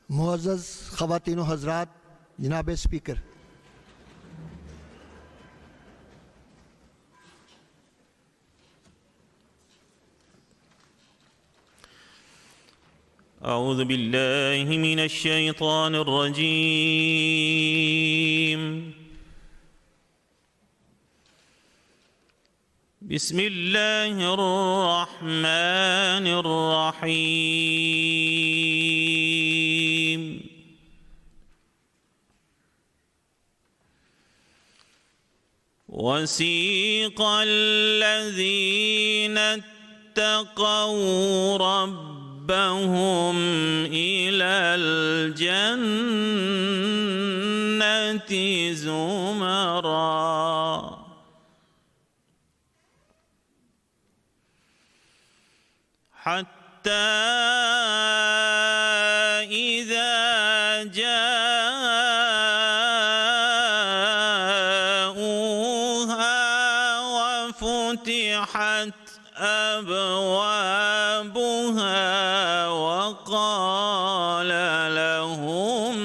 معزز خواتین و حضرات، جناب اسپیکر، اعوذ باللہ من الشیطان الرجیم، بسم اللہ الرحمن الرحیم۔ وسیق الذین اتقوا ربهم إلى الجنة زمرا حتى إذا جاءوها وفتحت أبوابها وقال لهم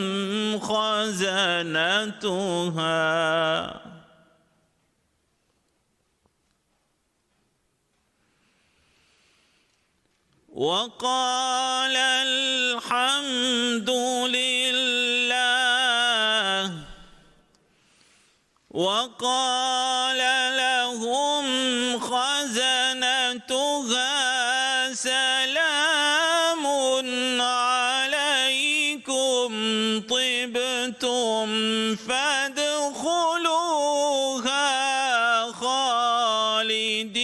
الحمد لله خزنتها سلام عليكم طبتم فادخلوها خالدين۔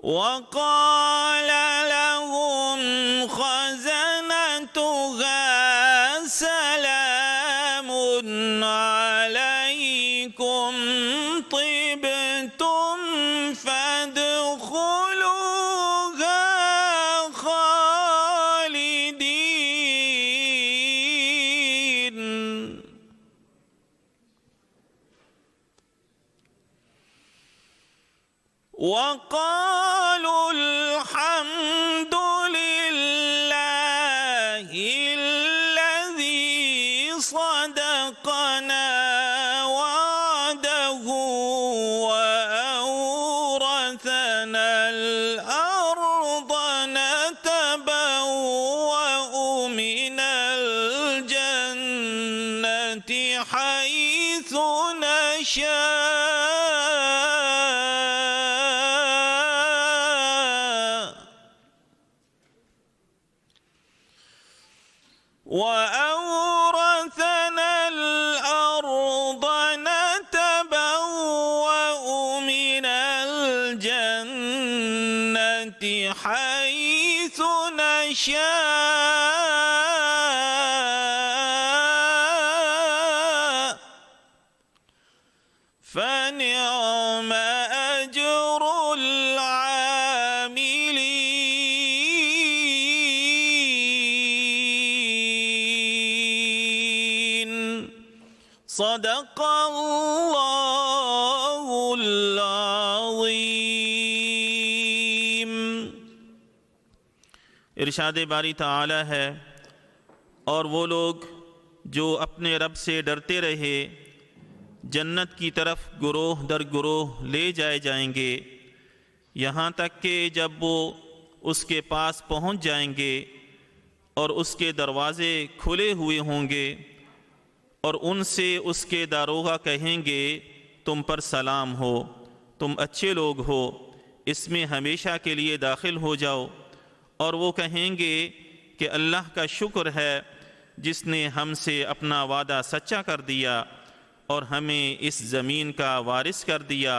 وقال لهم خزنتها سلام عليكم طبتم فادخلوها خالدين۔ وقالوا الحمد لله الذي صدقنا وعده وأورثنا الأرض نتبوأ من الجنة حيث نشاء وأورثنا الأرض نتبوأ من الجنة حيث نشاء فنعم أجر العاملين۔ صدق اللہ العظیم۔ ارشاد باری تعالی ہے، اور وہ لوگ جو اپنے رب سے ڈرتے رہے جنت کی طرف گروہ در گروہ لے جائے جائیں گے، یہاں تک کہ جب وہ اس کے پاس پہنچ جائیں گے اور اس کے دروازے کھلے ہوئے ہوں گے، اور ان سے اس کے داروغہ کہیں گے تم پر سلام ہو، تم اچھے لوگ ہو، اس میں ہمیشہ کے لیے داخل ہو جاؤ۔ اور وہ کہیں گے کہ اللہ کا شکر ہے جس نے ہم سے اپنا وعدہ سچا کر دیا اور ہمیں اس زمین کا وارث کر دیا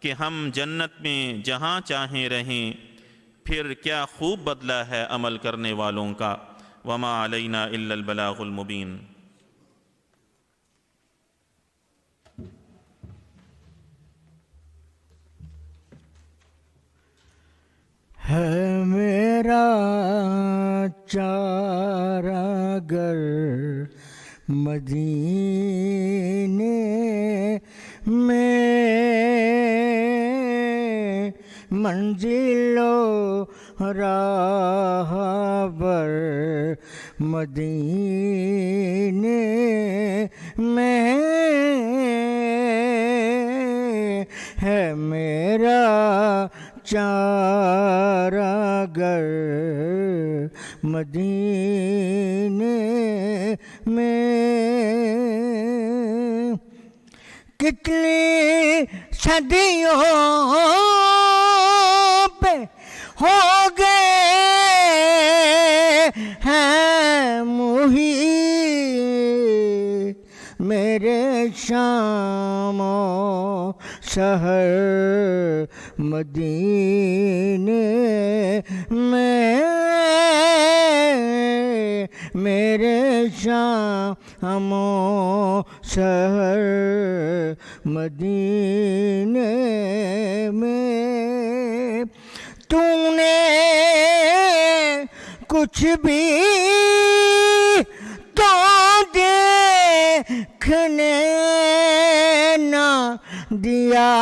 کہ ہم جنت میں جہاں چاہیں رہیں۔ پھر کیا خوب بدلہ ہے عمل کرنے والوں کا۔ وما علینا الا البلاغ المبین۔ ہے میرا چارہ گر مدینے میں منزلو راہ بر مدینے میں ہے میرا چارہ گر مدینے میں کتنی صدیوں پہ ہو گئے ہیں محیط میرے شام و سحر مدینے میں میرے شام و سحر مدینے میں تو نے کچھ بھی تو دیکھنے نہ دیا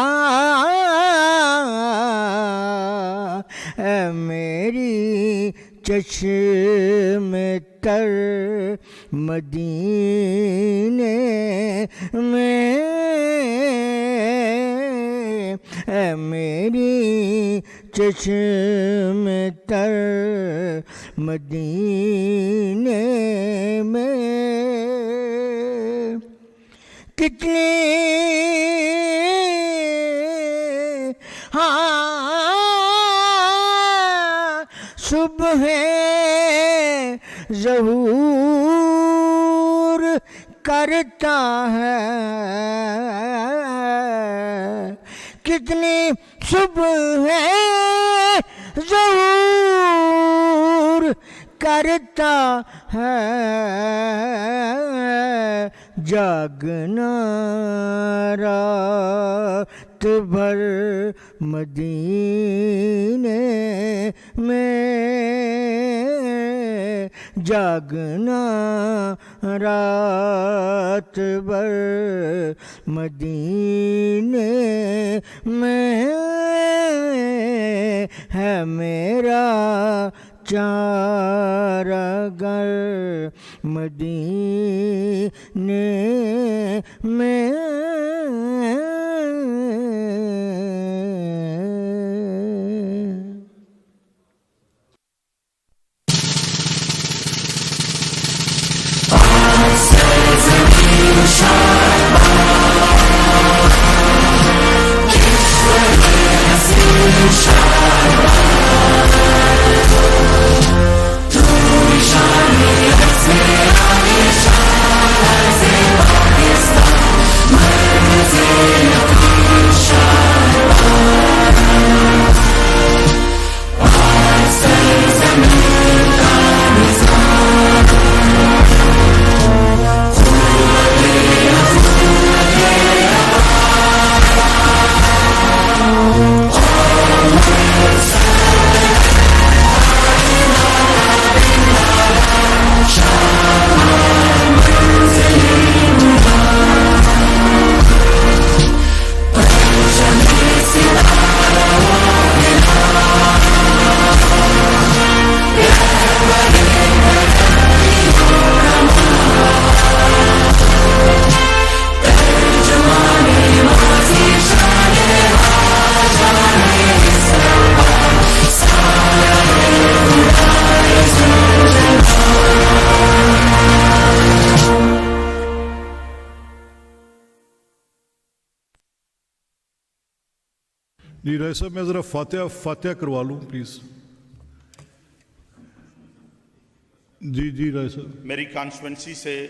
اے میری چشم تر مدینے میں اے میری چشم تر مدینے میں کتنی صبح ظہور کرتا ہے کتنی صبح ظہور کرتا ہے جاگنا رات بھر مدینے میں جاگنا رات بھر مدینے میں ہے میرا چارہ گر مدینے میں جی رائے صاحب میں ذرا فاتحہ کروا لوں پلیز. جی رائے صاحب. میری کانسٹیچوئنسی سے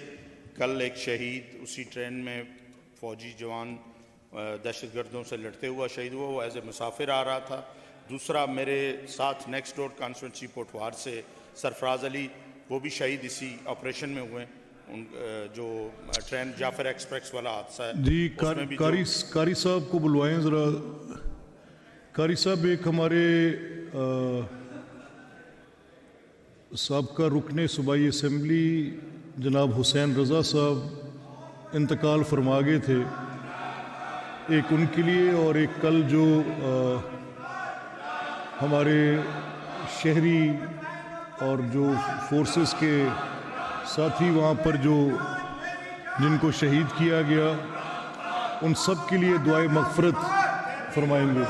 کل ایک شہید اسی ٹرین میں فوجی جوان دہشت گردوں سے لڑتے ہوا شہید ہوا, وہ ایز اے مسافر آ رہا تھا. دوسرا میرے ساتھ نیکسٹ ڈور کانسٹیچوئنسی پوٹوار سے سرفراز علی, وہ بھی شہید اسی آپریشن میں ہوئے, جو ٹرین جعفر ایکسپریس والا حادثہ ہے. جی قاری صاحب کو بلوائیں ذرا. قاری صاحب ایک ہمارے سابقہ رکن صوبائی اسمبلی جناب حسین رضا صاحب انتقال فرما گئے تھے, ایک ان کے لیے اور ایک کل جو ہمارے شہری اور جو فورسز کے ساتھی وہاں پر جن کو شہید کیا گیا ان سب کے لیے دعائے مغفرت فرمائیں گے.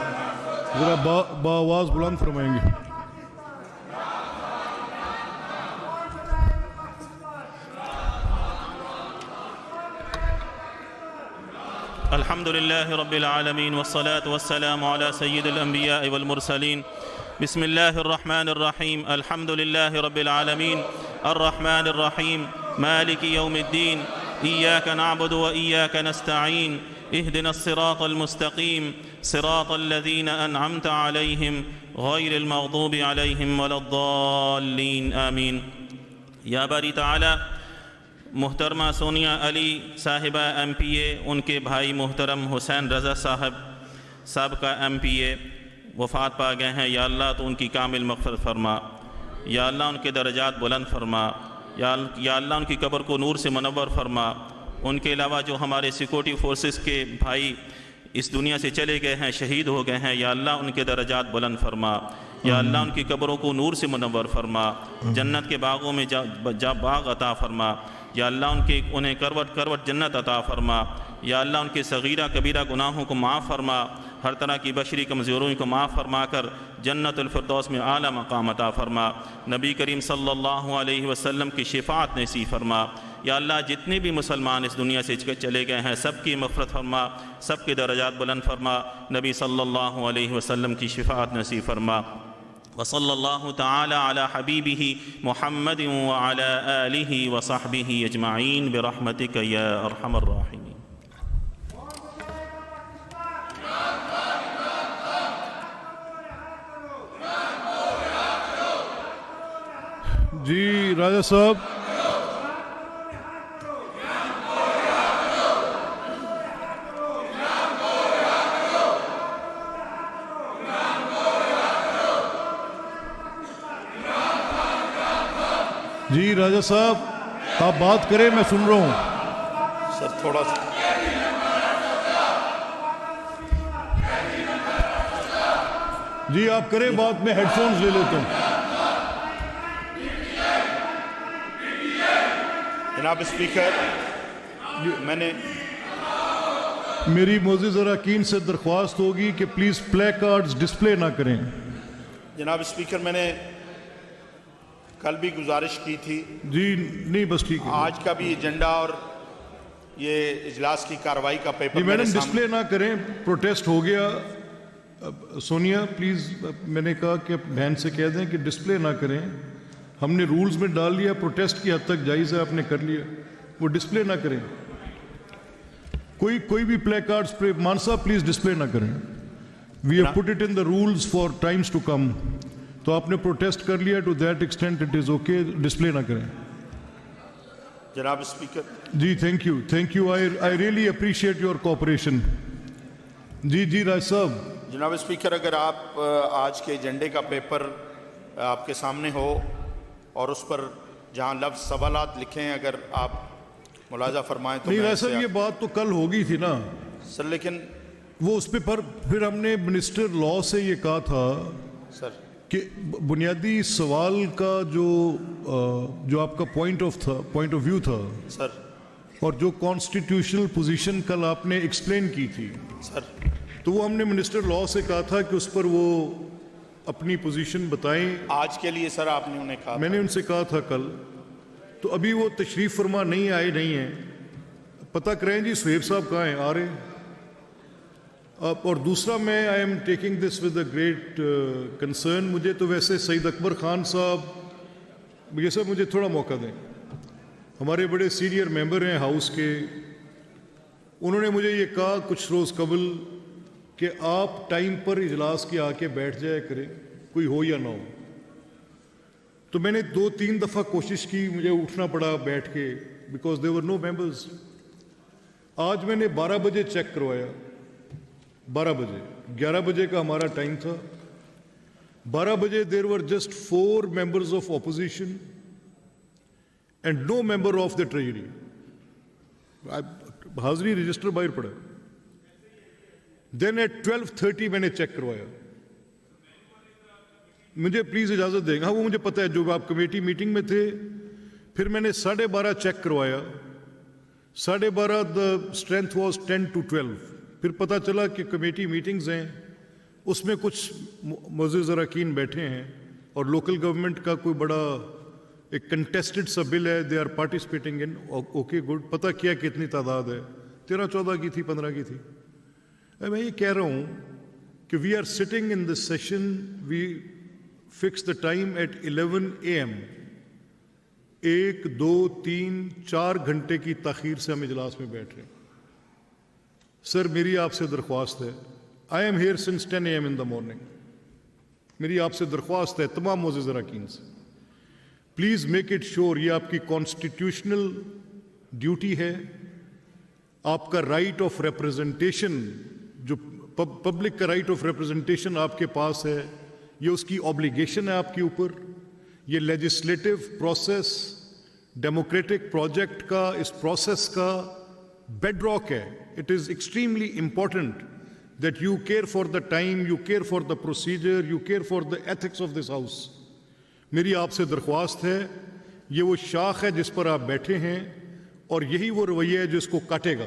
ذرا بآواز بلند فرمائیں گے. الحمد لله رب العالمين والصلاة والسلام على سيد الأنبياء والمرسلين. بسم الله الرحمن الرحيم. الحمد لله رب العالمين الرحمن الرحيم مالك يوم الدين. إياك نعبد وإياك نستعين. اهدنا الصراط المستقيم صراط الذين أنعمت عليهم غير المغضوب عليهم ولا الضالين آمين. یا باری تعالی محترمہ سونیا علی صاحبہ ایم پی اے، ان کے بھائی محترم حسین رضا صاحب سابقہ ایم پی اے وفات پا گئے ہیں. یا اللہ تو ان کی کامل مغفرت فرما. یا اللہ ان کے درجات بلند فرما. یا اللہ ان کی قبر کو نور سے منور فرما. ان کے علاوہ جو ہمارے سیکورٹی فورسز کے بھائی اس دنیا سے چلے گئے ہیں، شہید ہو گئے ہیں، یا اللہ ان کے درجات بلند فرما. یا اللہ ان کی قبروں کو نور سے منور فرما. جنت کے باغوں میں جا باغ عطا فرما. یا اللہ انہیں کروٹ کروٹ جنت عطا فرما. یا اللہ ان کے صغیرہ کبیرہ گناہوں کو معاف فرما. ہر طرح کی بشری کمزوریوں کو معاف فرما کر جنت الفردوس میں اعلیٰ مقام عطا فرما. نبی کریم صلی اللہ علیہ وسلم کی شفاعت نصیب فرما. یا اللہ جتنے بھی مسلمان اس دنیا سے چلے گئے ہیں سب کی مغفرت فرما، سب کے درجات بلند فرما. نبی صلی اللہ علیہ وسلم کی شفاعت نصیب فرما. وصلی اللہ تعالی علی حبیبہ محمد وعلی آلہ وصحبہ اجمعین برحمتک یا ارحم الراحمین. جی راجہ صاحب. جی راجہ صاحب آپ بات کریں، میں سن رہا ہوں. سر تھوڑا سا جی آپ کریں بات، میں ہیڈ فونز لے لیتا ہوں. جناب اسپیکر، میں نے میری معزز اراکین سے درخواست ہوگی کہ پلیز پلے کارڈز ڈسپلے نہ کریں. جناب اسپیکر میں نے کل بھی گزارش کی تھی. جی نہیں بس ٹھیک ہے. آج کا بھی ایجنڈا اور یہ اجلاس کی کارروائی کا پیپر جی میڈم ڈسپلے نہ کریں، پروٹیسٹ ہو گیا. سونیا پلیز میں نے کہا کہ بہن سے کہہ دیں کہ ڈسپلے نہ کریں. ہم نے رولز میں ڈال لیا، پروٹیسٹ کی حد تک جائز ہے، آپ نے کر لیا، وہ ڈسپلے نہ کریں. کوئی بھی پلے کارڈز پہ مان صاحب پلیز ڈسپلے نہ کریں. We have put it in the rules for times to come. تو آپ نے پروٹیسٹ کر لیا، to that extent it is okay, display نہ کریں. جناب اسپیکر جی thank you I really appreciate your cooperation. جی راج صاحب. جناب اسپیکر، اگر آپ آج کے ایجنڈے کا پیپر آپ کے سامنے ہو اور اس پر جہاں لفظ سوالات لکھیں اگر آپ ملاحظہ فرمائیں تو. نہیں راج صاحب یہ بات تو کل ہو گئی تھی نا سر، لیکن وہ اس پہ پھر ہم نے منسٹر لا سے یہ کہا تھا سر کہ بنیادی سوال کا جو آپ کا پوائنٹ آف ویو تھا سر، اور جو کانسٹیٹیوشنل پوزیشن کل آپ نے ایکسپلین کی تھی سر، تو وہ ہم نے منسٹر لا سے کہا تھا کہ اس پر وہ اپنی پوزیشن بتائیں. آج کے لیے سر آپ نے انہیں کہا میں نے ان سے کہا تھا کل، تو ابھی وہ تشریف فرما نہیں ہیں. پتہ کریں جی سہیب صاحب کہاں ہیں، آ رہے ہیں. اور دوسرا میں I am taking this with a great concern. مجھے تو ویسے سعید اکبر خان صاحب یہ سب مجھے تھوڑا موقع دیں، ہمارے بڑے سینئر ممبر ہیں ہاؤس کے. انہوں نے مجھے یہ کہا کچھ روز قبل کہ آپ ٹائم پر اجلاس کے آ کے بیٹھ جایا کریں، کوئی ہو یا نہ ہو. تو میں نے 2-3 دفعہ کوشش کی، مجھے اٹھنا پڑا بیٹھ کے because there were know members. آج میں نے 12 بجے چیک کروایا، 12 بجے 11 بجے کا ہمارا ٹائم تھا. 12 بجے there were just 4 members of opposition and no member of the treasury. حاضری رجسٹر باہر پڑا. دین ایٹ 12:30 میں نے چیک کروایا. مجھے پلیز اجازت دیں گے. ہاں وہ مجھے پتہ ہے, جو آپ کمیٹی میٹنگ میں تھے, پھر میں نے 12:30 چیک کروایا, 12:30 دا اسٹرینتھ واز 10 to 12. پھر پتہ چلا کہ کمیٹی میٹنگز ہیں, اس میں کچھ معزز اراکین بیٹھے ہیں اور لوکل گورنمنٹ کا کوئی بڑا ایک کنٹیسٹڈ سا بل ہے, they are participating in. Okay good. پتہ کیا کتنی تعداد ہے, 13-14 کی تھی, 15 کی تھی. میں یہ کہہ رہا ہوں کہ we are sitting in this session, we fix the time at 11 AM. 1, 2, 3, 4 گھنٹے کی تاخیر سے ہم اجلاس میں بیٹھ رہے ہیں. سر میری آپ سے درخواست ہے, I am here since 10 AM in the morning. میری آپ سے درخواست ہے تمام معزز اراکین سے, پلیز میک اٹ شیور, یہ آپ کی کانسٹیٹیوشنل ڈیوٹی ہے, آپ کا رائٹ آف ریپرزنٹیشن, جو پبلک کا رائٹ آف ریپرزنٹیشن آپ کے پاس ہے, یہ اس کی آبلیگیشن ہے آپ کے اوپر. یہ لیجسلیٹو پروسیس ڈیموکریٹک پروجیکٹ کا, اس پروسیس کا بیڈ راک ہے. It is extremely important that you care for the time, you care for the procedure, you care for the ethics of this house. میری آپ سے درخواست ہے, یہ وہ شاخ ہے جس پر آپ بیٹھے ہیں اور یہی وہ رویہ ہے جو اس کو کاٹے گا.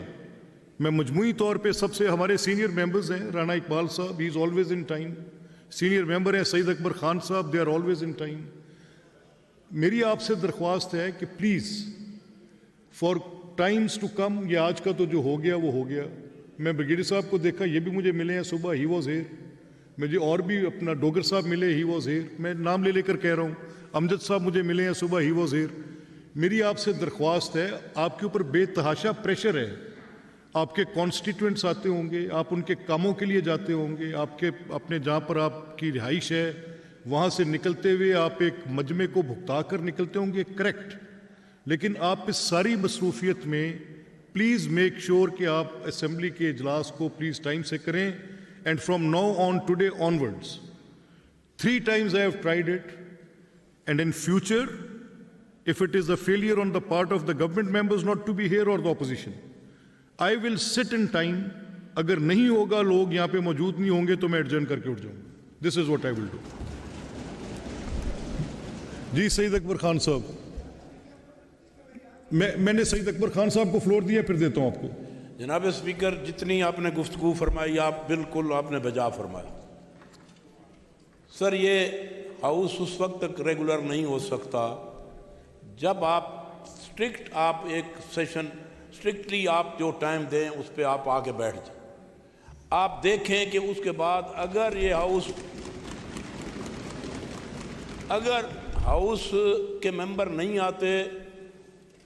میں مجموعی طور پہ سب سے, ہمارے سینئر ممبرز ہیں, رانا اقبال صاحب, he is always in time. Senior member ہیں سعید اکبر خان صاحب, they are always in time. میری آپ سے درخواست ہے کہ please for times to come, یہ آج کا تو جو ہو گیا وہ ہو گیا. میں بریگیڈیئر صاحب کو دیکھا, یہ بھی مجھے ملے ہیں صبح, ہی واز ہیئر. مجھے اور بھی اپنا ڈوگر صاحب ملے, ہی واز ہیئر. میں نام لے کر کہہ رہا ہوں, امجد صاحب مجھے ملے ہیں صبح, ہی واز ہیئر. میری آپ سے درخواست ہے, آپ کے اوپر بے تحاشا پریشر ہے. آپ کے کانسٹیٹوئنٹس آتے ہوں گے, آپ ان کے کاموں کے لیے جاتے ہوں گے, آپ کے اپنے جہاں پر آپ کی رہائش ہے وہاں سے نکلتے ہوئے آپ ایک مجمع کو بھگتا کر نکلتے ہوں گے, کریکٹ. لیکن آپ اس ساری مصروفیت میں پلیز میک شیور کہ آپ اسمبلی کے اجلاس کو پلیز ٹائم سے کریں. And from now on today onwards 3 times I have tried it, and in future if it is a failure on the part of the government members not to be here or the opposition, I will sit in time. اگر نہیں ہوگا, لوگ یہاں پہ موجود نہیں ہوں گے تو میں ایڈجرن کر کے اٹھ جاؤں گا. This is what I will do. جی سعید اکبر خان صاحب, میں نے سعید اکبر خان صاحب کو فلور دیا, پھر دیتا ہوں آپ کو. جناب اسپیکر, جتنی آپ نے گفتگو فرمائی آپ بالکل آپ نے بجا فرمایا. سر یہ ہاؤس اس وقت تک ریگولر نہیں ہو سکتا جب آپ اسٹرکٹ, آپ ایک سیشن اسٹرکٹلی آپ جو ٹائم دیں اس پہ آپ آگے بیٹھ جائیں. آپ دیکھیں کہ اس کے بعد اگر یہ ہاؤس کے ممبر نہیں آتے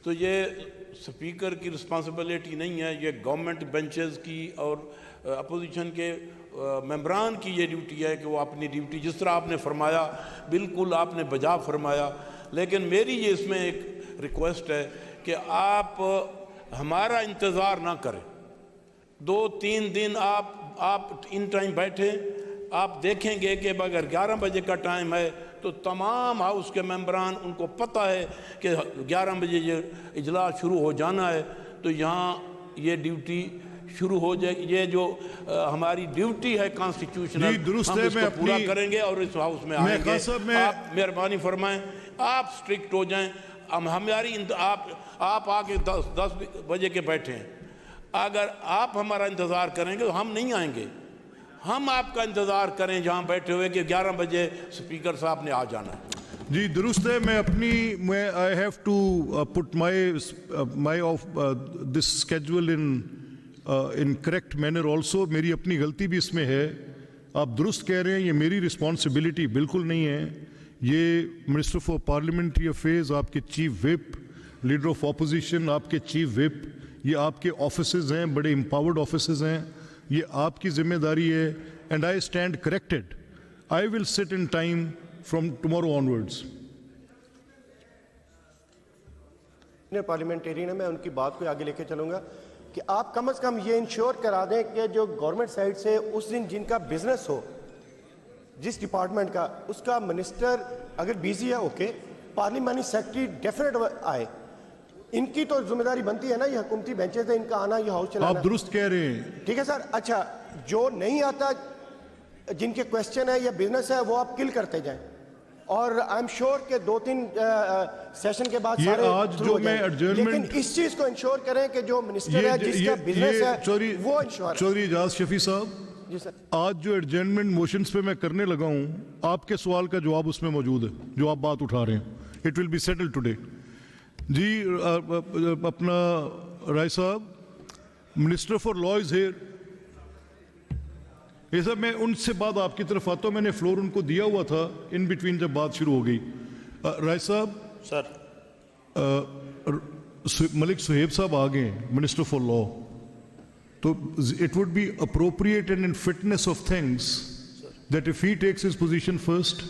تو یہ سپیکر کی رسپانسبلٹی نہیں ہے, یہ گورنمنٹ بینچز کی اور اپوزیشن کے ممبران کی یہ ڈیوٹی ہے کہ وہ اپنی ڈیوٹی, جس طرح آپ نے فرمایا بالکل آپ نے بجا فرمایا. لیکن میری یہ اس میں ایک ریکویسٹ ہے کہ آپ ہمارا انتظار نہ کریں. 2-3 دن آپ ان ٹائم بیٹھیں, آپ دیکھیں گے کہ اگر 11 بجے کا ٹائم ہے تو تمام ہاؤس کے ممبران ان کو پتہ ہے کہ 11 بجے یہ اجلاس شروع ہو جانا ہے, تو یہاں یہ ڈیوٹی شروع ہو جائے. یہ جو ہماری ڈیوٹی ہے کانسٹیٹیوشنل, ہم اس کو پورا کریں گے اور اس ہاؤس میں آئیں گے. آپ مہربانی فرمائیں, آپ اسٹرکٹ ہو جائیں. ہماری آپ آ کے 10 بجے کے بیٹھے ہیں, اگر آپ ہمارا انتظار کریں گے تو ہم نہیں آئیں گے. ہم آپ کا انتظار کریں جہاں بیٹھے ہوئے کہ 11 بجے اسپیکر صاحب نے آ جانا ہے. جی درست ہے. میں I have to put my off this schedule in correct manner also. میری اپنی غلطی بھی اس میں ہے. آپ درست کہہ رہے ہیں, یہ میری رسپانسبلٹی بالکل نہیں ہے. یہ منسٹر فار پارلیمنٹری افیئرز, آپ کے چیف وپ, لیڈر آف اپوزیشن, آپ کے چیف وپ, یہ آپ کے آفیسز ہیں, بڑے امپاورڈ آفیسز ہیں, یہ آپ کی ذمہ داری ہے. And I stand corrected. I will sit in time from tomorrow onwards. Parliamentarian ہے, میں ان کی بات کو آگے لے کے چلوں گا کہ آپ کم از کم یہ انشور کرا دیں کہ جو گورنمنٹ سائڈ سے اس دن جن کا بزنس ہو, جس ڈپارٹمنٹ کا, اس کا منسٹر اگر بیزی ہے اوکے, پارلیمانی سیکرٹری ڈیفینیٹ آئے. ان کی تو ذمہ داری بنتی ہے نا, یہ حکومتی بینچز ہے, ان کا آنا, یہ ہاؤس چلانا. آپ درست کہہ رہے ہیں. ٹھیک ہے سر. اچھا, جو نہیں آتا, جن کے کویسچن ہے یا بزنس ہے, وہ آپ کل کرتے جائیں. اور آئی ایم شیور کہ 2-3 سیشن کے بعد یہ سارے آج through جو ہو میں جائیں. adjournment- لیکن اس چیز کو انشور کریں کہ جو منسٹر ہے جس کا بزنس ہے وہ انشور. چودھری اعجاز شفیع صاحب، جی سر. آج جو ایڈجرنمنٹ موشنز پہ میں کرنے لگا ہوں، آپ کے سوال کا جواب اس میں موجود ہے جو آپ بات اٹھا رہے ہیں. It will be settle today. جی اپنا رائے صاحب، minister for law is here. یہ سب میں ان سے بعد آپ کی طرف آتا ہوں. میں نے فلور ان کو دیا ہوا تھا ان بٹوین جب بات شروع ہو گئی. رائے صاحب، سر ملک صہیب صاحب آ گئے منسٹر فار لا، تو it would be appropriate and in fitness of things that if he takes his position first,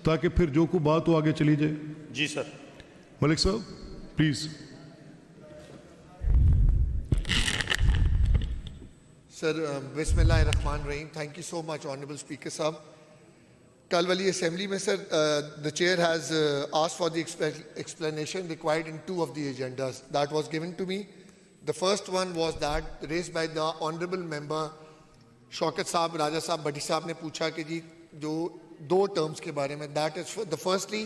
تاکہ پھر جو کو بات ہو آگے چلی جائے. جی سر. ملک صاحب پلیز. سر بسم اللہ الرحمن الرحیم. Thank you so much honourable speaker صاحب. کل والی اسمبلی میں سر the chair has asked for the explanation required in 2 of the agendas that was given to me. The first one was that raised by the honorable member شوکت صاحب راجہ صاحب بھٹی صاحب نے پوچھا کہ جی جو 2 terms کے بارے میں, that is the firstly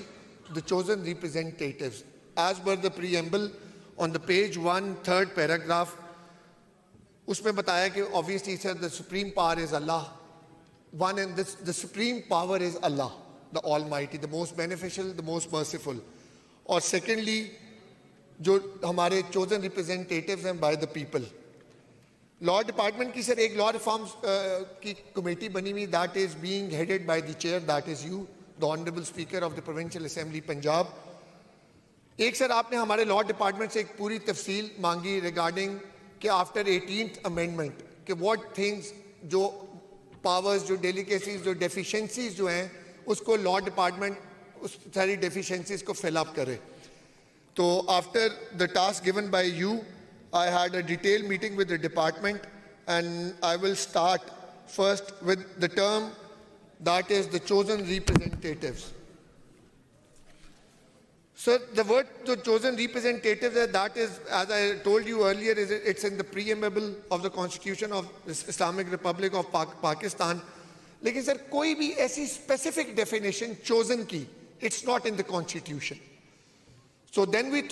the chosen representatives as per the preamble on the page 1 3rd paragraph. اس میں بتایا کہ obviously sir the supreme power is Allah. One, and this, the supreme power is Allah, the Almighty, the most beneficial, the most merciful. اور secondly, جو ہمارے chosen representatives ہیں by the people. Law Department کی سر ایک law reforms کی committee بنی ہوئی, that is being headed by the chair, that is you, the Honorable Speaker of the Provincial Assembly Punjab. ایک سر آپ نے ہمارے law department سے ایک پوری تفصیل مانگی regarding کہ after 18th amendment کہ what things جو پاورز, جو ڈیلیکیسیز, جو ڈیفیشنسیز جو ہیں اس کو لا ڈپارٹمنٹ اس ساری ڈیفیشنسیز کو فل اپ کرے. تو after the task given by you I had a detail meeting with the department and I will start first with the term that is the chosen representatives. Sir, the word the chosen representatives, that is, as I told you earlier, it's in the preamble of the Constitution of the Islamic Republic of Pakistan. Lekin sir, koi bhi aisi specific definition chosen ki, it's not in the Constitution. So then we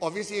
obviously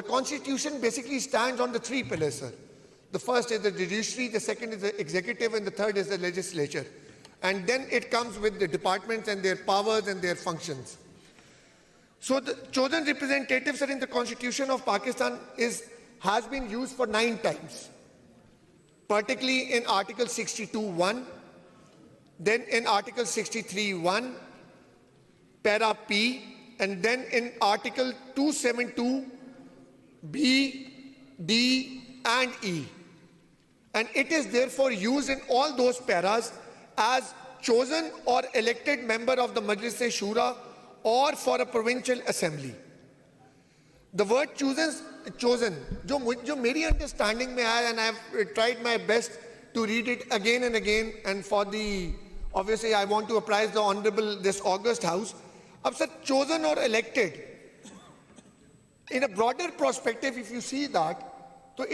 the Constitution basically stands on the 3 pillars, sir. The first is the judiciary, the second is the executive, and the third is the legislature. And then it comes with the departments and their powers and their functions. So the chosen representatives are in the Constitution of Pakistan has been used for 9 times. Particularly in Article 62(1), then in Article 63(1), para P, and then in Article 272, B, D, and E. And it is therefore used in all those paras as chosen or elected member of the Majlis-e-Shura or for a provincial assembly. The word chosen, jo meri understanding mein aaya, and I have tried my best to read it again and again, and for the, obviously I want to apprise the Honorable, this August House. Ab sir, chosen or elected, in a broader perspective, if you see that, so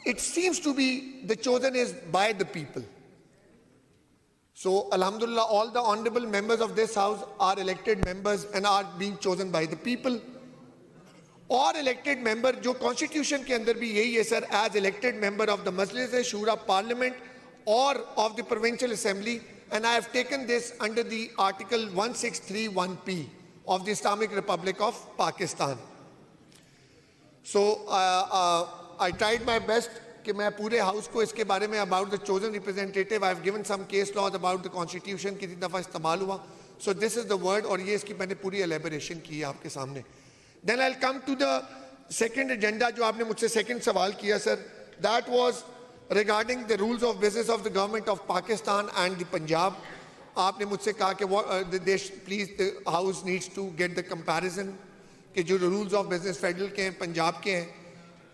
it seems to be the chosen is by the people. So alhamdulillah, all the honorable members of this house are elected members and are being chosen by the people. Or elected member, jo constitution ke andar bhi yahi hai sir, as elected member of the Majlis-e-Shura Parliament or of the Provincial Assembly, and I have taken this under the Article 1631P of the Islamic Republic of Pakistan. So I tried my best کہ میں پورے house کو اس کے بارے میں about the chosen representative, I have given some case laws about the constitution کتنی دفعہ استعمال ہوا. So this is the word, اور یہ اس کی میں نے پوری elaboration کی آپ کے سامنے. Then I'll come to the second agenda جو آپ نے مجھ سے second سوال کیا sir. That was regarding the rules of business of the government of Pakistan and the Punjab. آپ نے مجھ سے کہا کہ please the house needs to get the comparison کہ جو rules of business federal کے ہیں پنجاب کے ہیں,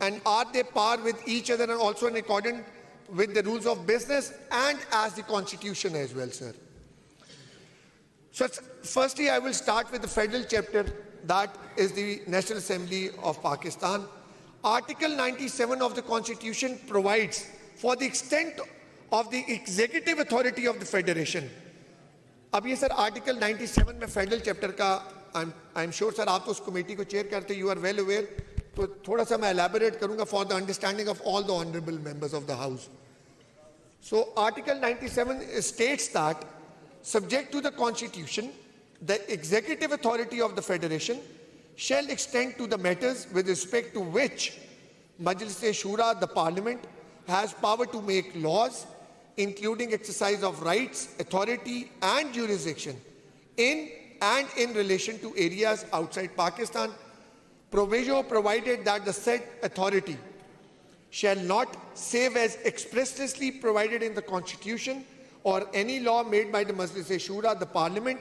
and are they par with each other and also in accordance with the rules of business and as the constitution as well, sir. So firstly I will start with the federal chapter, that is the National Assembly of Pakistan. Article 97 of the constitution provides for the extent of the executive authority of the federation. اب یہ سر article 97 میں federal chapter کا I am sure sir آپ تو اس committee کو chair کرتے you are well aware, تو تھوڑا سا میں الیبوریٹ کروں گا for the understanding of all the honourable members of the house. So Article 97 states that subject to the Constitution, the executive authority of the Federation shall extend to the matters with respect to which Majlis-e-Shura, the Parliament, has power to make laws, including exercise of rights, authority and jurisdiction in and in relation to areas outside Pakistan, proviso provided that the said authority shall not, save as expressly provided in the Constitution or any law made by the Majlis-e-Shura, the Parliament,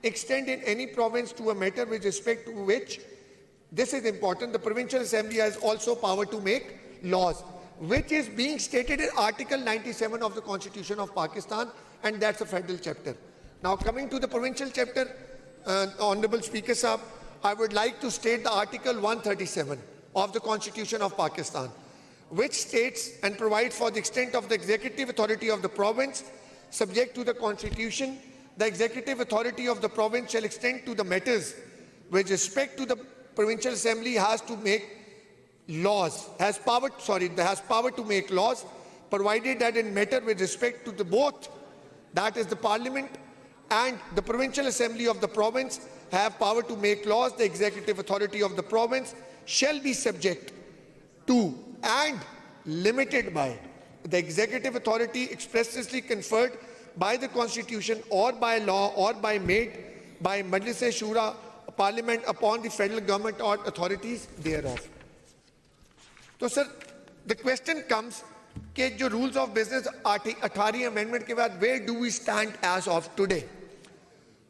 extend in any province to a matter with respect to which, this is important, the Provincial Assembly has also power to make laws, which is being stated in Article 97 of the Constitution of Pakistan, and that's a federal chapter. Now coming to the provincial chapter, Honorable Speaker Sahab, I would like to state the Article 137 of the Constitution of Pakistan, which states and provides for the extent of the executive authority of the province, subject to the Constitution, the executive authority of the province shall extend to the matters with respect to the Provincial Assembly has to make laws, has power to make laws, provided that in matter with respect to the both, that is the Parliament and the Provincial Assembly of the province have power to make laws, the executive authority of the province shall be subject to and limited by the executive authority expressly conferred by the Constitution or by law or by made by Majlis-e-Shura, Parliament upon the federal government or authorities thereof. So sir, the question comes کہ جو rules of business 18 amendment کے بعد where do we stand as of today?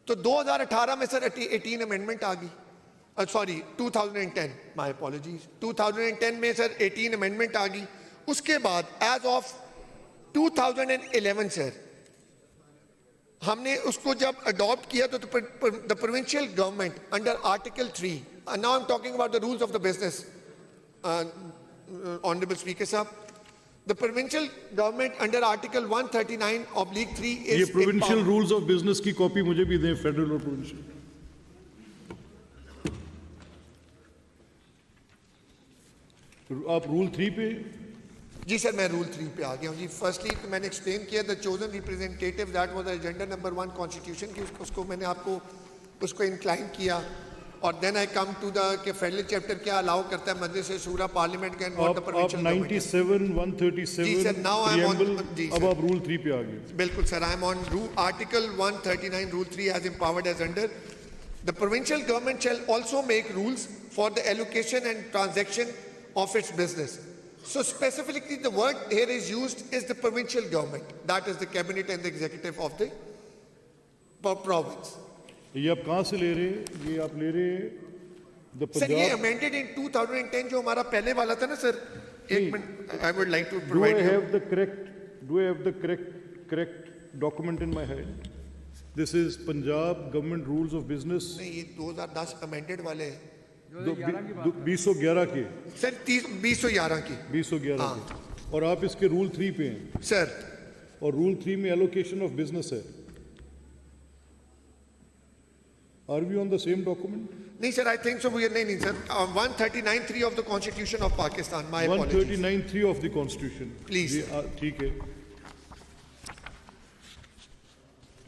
تو 2018 میں سر 18 amendment آ گئی, sorry 2010, my apologies, 2010 میں سر 18 amendment آ گئی. اس کے بعد as of 2011 سر ہم نے اس کو جب adopt کیا تو the provincial government under Article 3, and now I'm talking about the rules of the business, Honorable Speaker Sahab, the provincial government under Article 139/3 is یہ provincial rules of business کی copy مجھے بھی دیں, federal اور provincial. آپ role 3 پہ. جی سر میں role 3 پہ آ گیا ہوں جی. فرسٹلی تو میں نے ایکسپلین کیا the chosen representative that was agenda number 1 constitution کی, اس کو میں نے آپ کو اس کو انکلائن کیا, اور دین آئی کم ٹو دا کہ فیڈرل چیپٹر کیا الاؤ کرتا ہے مجلس-e-شورا پارلیمنٹ کے اینڈ آپ 97 137 جی سر ناؤ آئی ایم آن, جی اب آپ رول 3 پہ آ گئے. بالکل sir, I am on article 139 rule 3 as empowered as under the provincial government shall also make rules for the allocation and transaction of its business. So specifically the word here is used is the provincial government, that is the cabinet and the executive of the province. یہ آپ کہاں سے لے رہے, یہ آپ لے رہے the سر یہ Punjab. amended in 2010 جو ہمارا پہلے والا تھا نا سر, ایک minute I would like to Do I provide you. have the correct document in my head? This is Punjab Government Rules of Business نہیں یہ 2010 amended والے ہیں 2011 کے, سر 2011 کی 2011 کے, اور آپ اس کے رول 3 پہ ہیں سر, اور رول 3 میں allocation of business ہے. Are we on the same document? نہیں سر I think so we are نہیں سر 139(3) of the Constitution of Pakistan, my apologies. 139(3) of the Constitution. Please. ٹھیک ہے.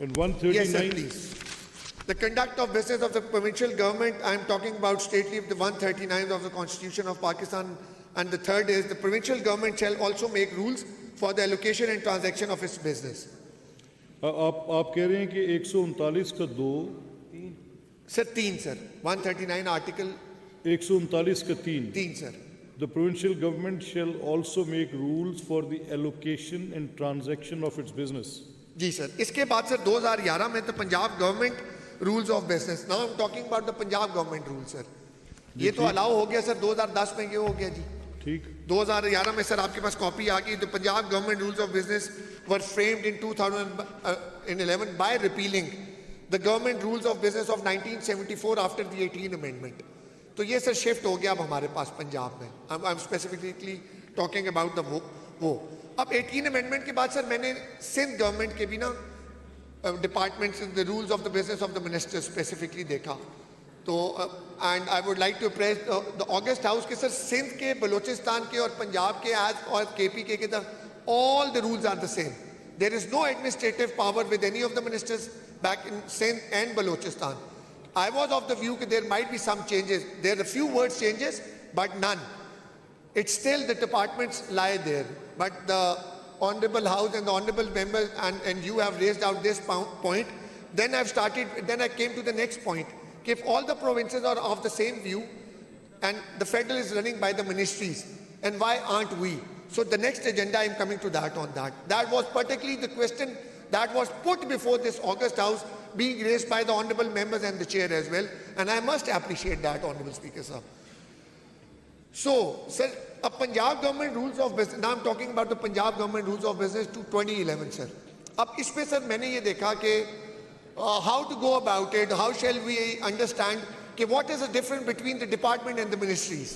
And Yes sir 139. please. The conduct of business of the provincial government, I am talking about stately the 139 of the Constitution of Pakistan, and the third is the provincial government shall also make rules for the allocation and transaction of its business. آپ کہہ رہے ہیں کہ 139 کا 2, سر 3 سر 139 article 139 کا 3. 3 سر. The provincial government shall also make rules for the allocation and transaction of its business. جی سر, اس کے بعد سر 2011 میں تو Punjab government rules of business, now I am talking about the Punjab government rule sir, یہ تو الاؤ ہو گیا سر 2010 میں یہ ہو گیا جی. ٹھیک. 2011 میں سر آپ کے پاس کاپی آ گئی. The Punjab government rules of business were framed in 2011 by repealing the government rules of business of 1974 after the 18 amendment. تو یہ سر شفٹ ہو گیا اب ہمارے پاس پنجاب میں. I'm specifically talking about the وہ. اب 18 امینڈمنٹ کے بعد سر میں نے سندھ گورنمنٹ کے بھی نا departments the rules of the business of the minister specifically دیکھا تو and I would like to praise the august house کے سر سندھ کے بلوچستان کے اور پنجاب کے ایز اور کے پی کے all the rules are the same. There is no administrative power with any of the ministers back in Sindh and Balochistan. I was of the view that there might be some changes. There are a few words changes, but none. It's still the departments lie there. But the Honorable House and the Honorable Members and you have raised out this point. Then I came to the next point. If all the provinces are of the same view and the federal is running by the ministries, and why aren't we? So the next agenda, I'm coming to that on that. That was particularly the question that was put before this August House, being raised by the Honorable Members and the Chair as well. And I must appreciate that, Honorable Speaker, sir. So, sir, a Punjab government rules of business, now I'm talking about the Punjab government rules of business to 2011, sir. Ab ispe, sir, maine ye dekha ke how to go about it, how shall we understand ke what is the difference between the department and the ministries.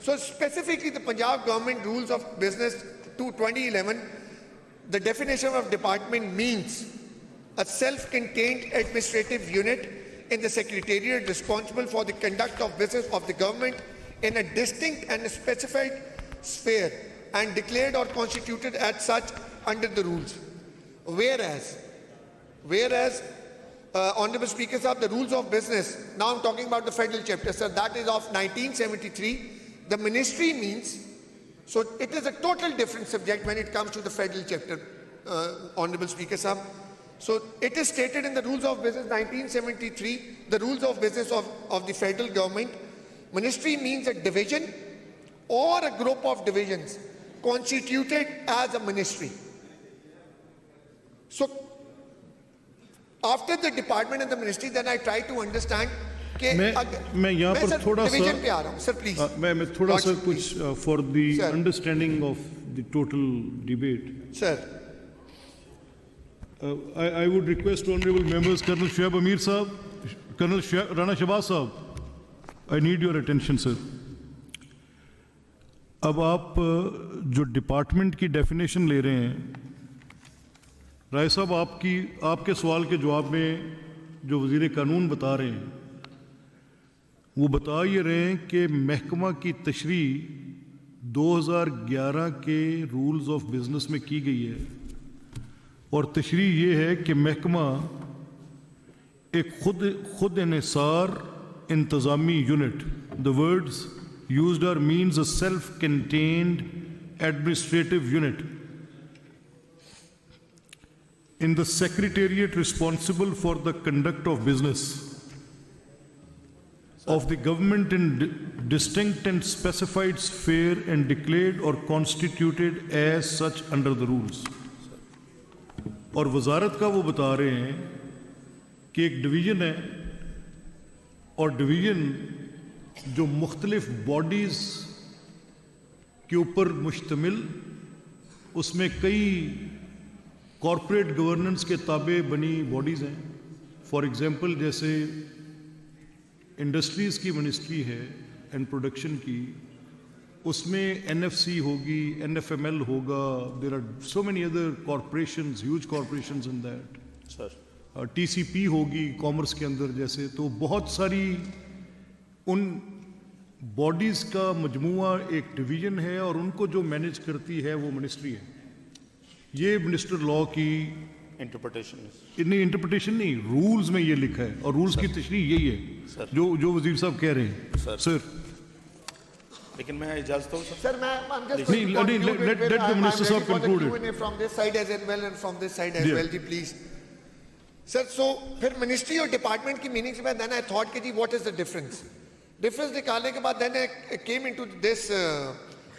So specifically the Punjab government rules of business to 2011, the definition of department means a self-contained administrative unit in the secretariat responsible for the conduct of business of the government in a distinct and specified sphere and declared or constituted as such under the rules. Whereas Honorable Speaker Sahab, the rules of business, now I'm talking about the federal chapter, sir, that is of 1973. The ministry means, so it is a total different subject when it comes to the federal chapter, Honorable Speaker Sahab. So it is stated in the rules of business 1973, the rules of business of the federal government. Ministry means a division or a group of divisions constituted as a ministry. So after the department and the ministry, then I try to understand کہ میں یہاں پر تھوڑا سا division پہ آ رہا ہوں sir please میں تھوڑا سا کچھ for the understanding of the total debate sir I would request honourable members colonel Shoaib Amir صاحب, کرنل رانا شہباز صاحب, I need your attention sir. اب آپ جو ڈپارٹمنٹ کی ڈیفینیشن لے رہے ہیں, رائے صاحب آپ کے سوال کے جواب میں جو وزیر قانون بتا رہے ہیں وہ بتا یہ رہے ہیں کہ محکمہ کی تشریح 2011 کے رولز آف بزنس میں کی گئی ہے, اور تشریح یہ ہے کہ محکمہ ایک خود انحصار انتظامی unit, the words used are means a self-contained administrative unit in the secretariat responsible for the conduct of business of the government in distinct and specified sphere and declared or constituted as such under the rules. اور وزارت کا وہ بتا رہے ہیں کہ ایک division ہے, اور ڈویژن جو مختلف باڈیز کے اوپر مشتمل, اس میں کئی کارپوریٹ گورننس کے تابع بنی باڈیز ہیں. فار ایگزامپل جیسے انڈسٹریز کی منسٹری ہے اینڈ پروڈکشن کی, اس میں این ایف سی ہوگی, این ایف ایم ایل ہوگا, there are so many other corporations, huge corporations in that. Sir T C P ہوگی کامرس کے اندر جیسے, تو بہت ساری ان باڈیز کا مجموعہ ایک ڈویژن ہے, اور ان کو جو مینیج کرتی ہے وہ منسٹری ہے. یہ منسٹر لا کی انٹرپریٹیشن نہیں, رولز میں یہ لکھا ہے, اور رولز کی تشریح یہی ہے جو وزیر صاحب کہہ رہے ہیں. سر لیکن میں اجازت ہوں sir, from this side as well and from this side as well جی پلیز سر. سو پھر منسٹری اور ڈپارٹمنٹ کی میننگ سے بعد دین آئی تھاٹ کہ جی واٹ از دا ڈفرنس نکالنے کے بعد then I came into this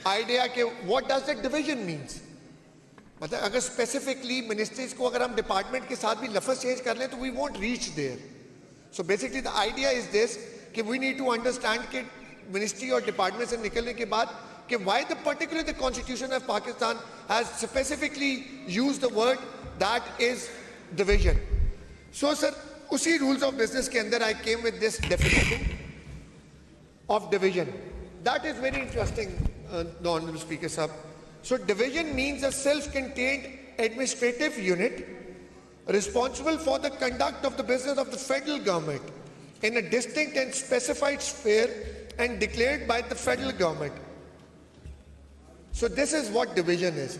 idea کہ what does the division means. مطلب اگر اسپیسیفکلی منسٹریز کو اگر ہم ڈپارٹمنٹ کے ساتھ بھی لفظ چینج کر لیں تو we won't reach there. So basically the idea is this کہ وی نیڈ ٹو انڈرسٹینڈ کہ منسٹری اور ڈپارٹمنٹ سے نکلنے کے بعد کہ why the particular the constitution of Pakistan has specifically use the word that is division. So sir اسی rules of business کے اندر I came with this definition of division. That is very interesting, the Honorable Speaker Sahab. So division means a self-contained administrative unit responsible for the conduct of the business of the federal government in a distinct and specified sphere and declared by the federal government. So this is what division is.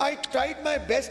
I tried my best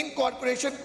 incorporation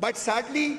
but sadly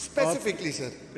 Specifically sir.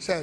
Sir,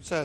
sir.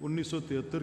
1973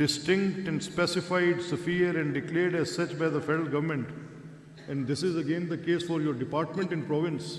distinct and specified sphere and declared as such by the federal government, and this is again the case for your department in province.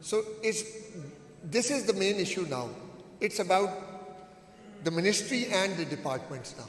so this is the main issue now. It's about the ministry and the departments now.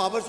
powers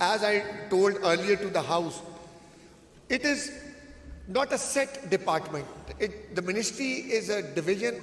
as I told earlier to the House, it is not a set department. The ministry is a division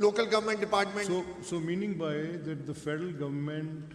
local government department. So meaning by that the federal government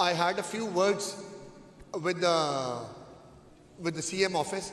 I had a few words with the CM office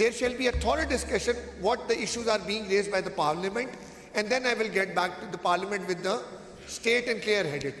There shall be a thorough discussion what the issues are being raised by the parliament, and then I will get back to the parliament with the state and clear headed.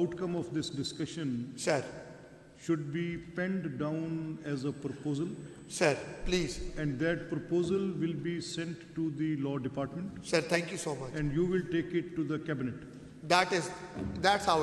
outcome of this discussion Sir, should be penned down as a proposal, sir, please. and that proposal will be sent to the law department, Sir, thank you so much. and you will take it to the cabinet. That's how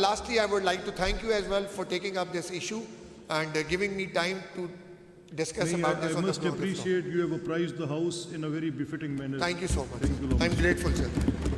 lastly I would like to thank you as well for taking up this issue and giving me time to discuss about this I on the must floor. appreciate you have apprised the house in a very befitting manner. Thank you so much. Thank you, Lord. I'm grateful, sir.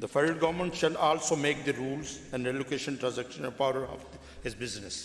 The federal government shall also make the rules and relocation transaction of power of his business.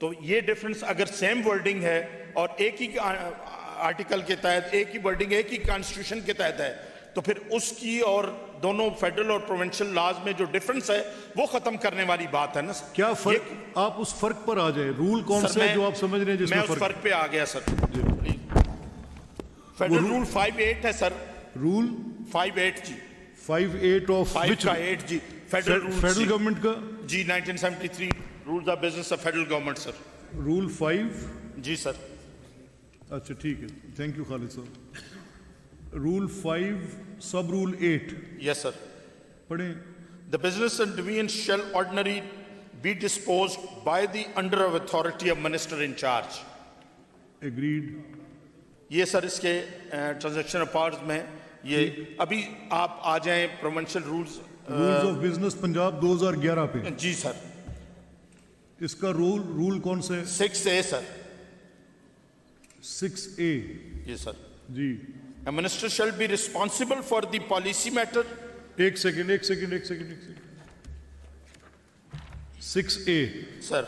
تو یہ difference اگر same wording ہے اور ایک ہی article کے تحت ایک ہی wording ایک ہی کانسٹیٹیوشن کے تحت ہے تو پھر اس کی اور دونوں فیڈرل اور پروونشل لاز میں جو ڈفرنس ہے وہ ختم کرنے والی بات ہے نا. کیا فرق, آپ اس فرق پر آ جائیں, رول کون سے جو آپ سمجھ رہے ہیں جس میں میں اس فرق پہ آ گیا سر. فیڈرل رول 5(8) ہے سر. رول 5(8) جی 5(8) آف 5 کا 8 جی فیڈرل گورنمنٹ کا جی 1973 rules of business of federal government sir. Rule 5. جی سر. اچھا ٹھیک ہے, thank you Khalid sahab. Rule 5 سب رول 8 یس سر. پڑھیں. The business and division shall ordinarily be disposed by the under of authority of minister in charge. Agreed. یہ سر اس کے transaction افارز میں یہ ابھی آپ آ جائیں provincial rules rules of business Punjab 2011 پہ. جی سر. اس کا رول کون سا ہے؟ 6A sir. 6A. جی سر. جی. A minister shall be responsible for the policy matter. ایک سیکنڈ 6A. سر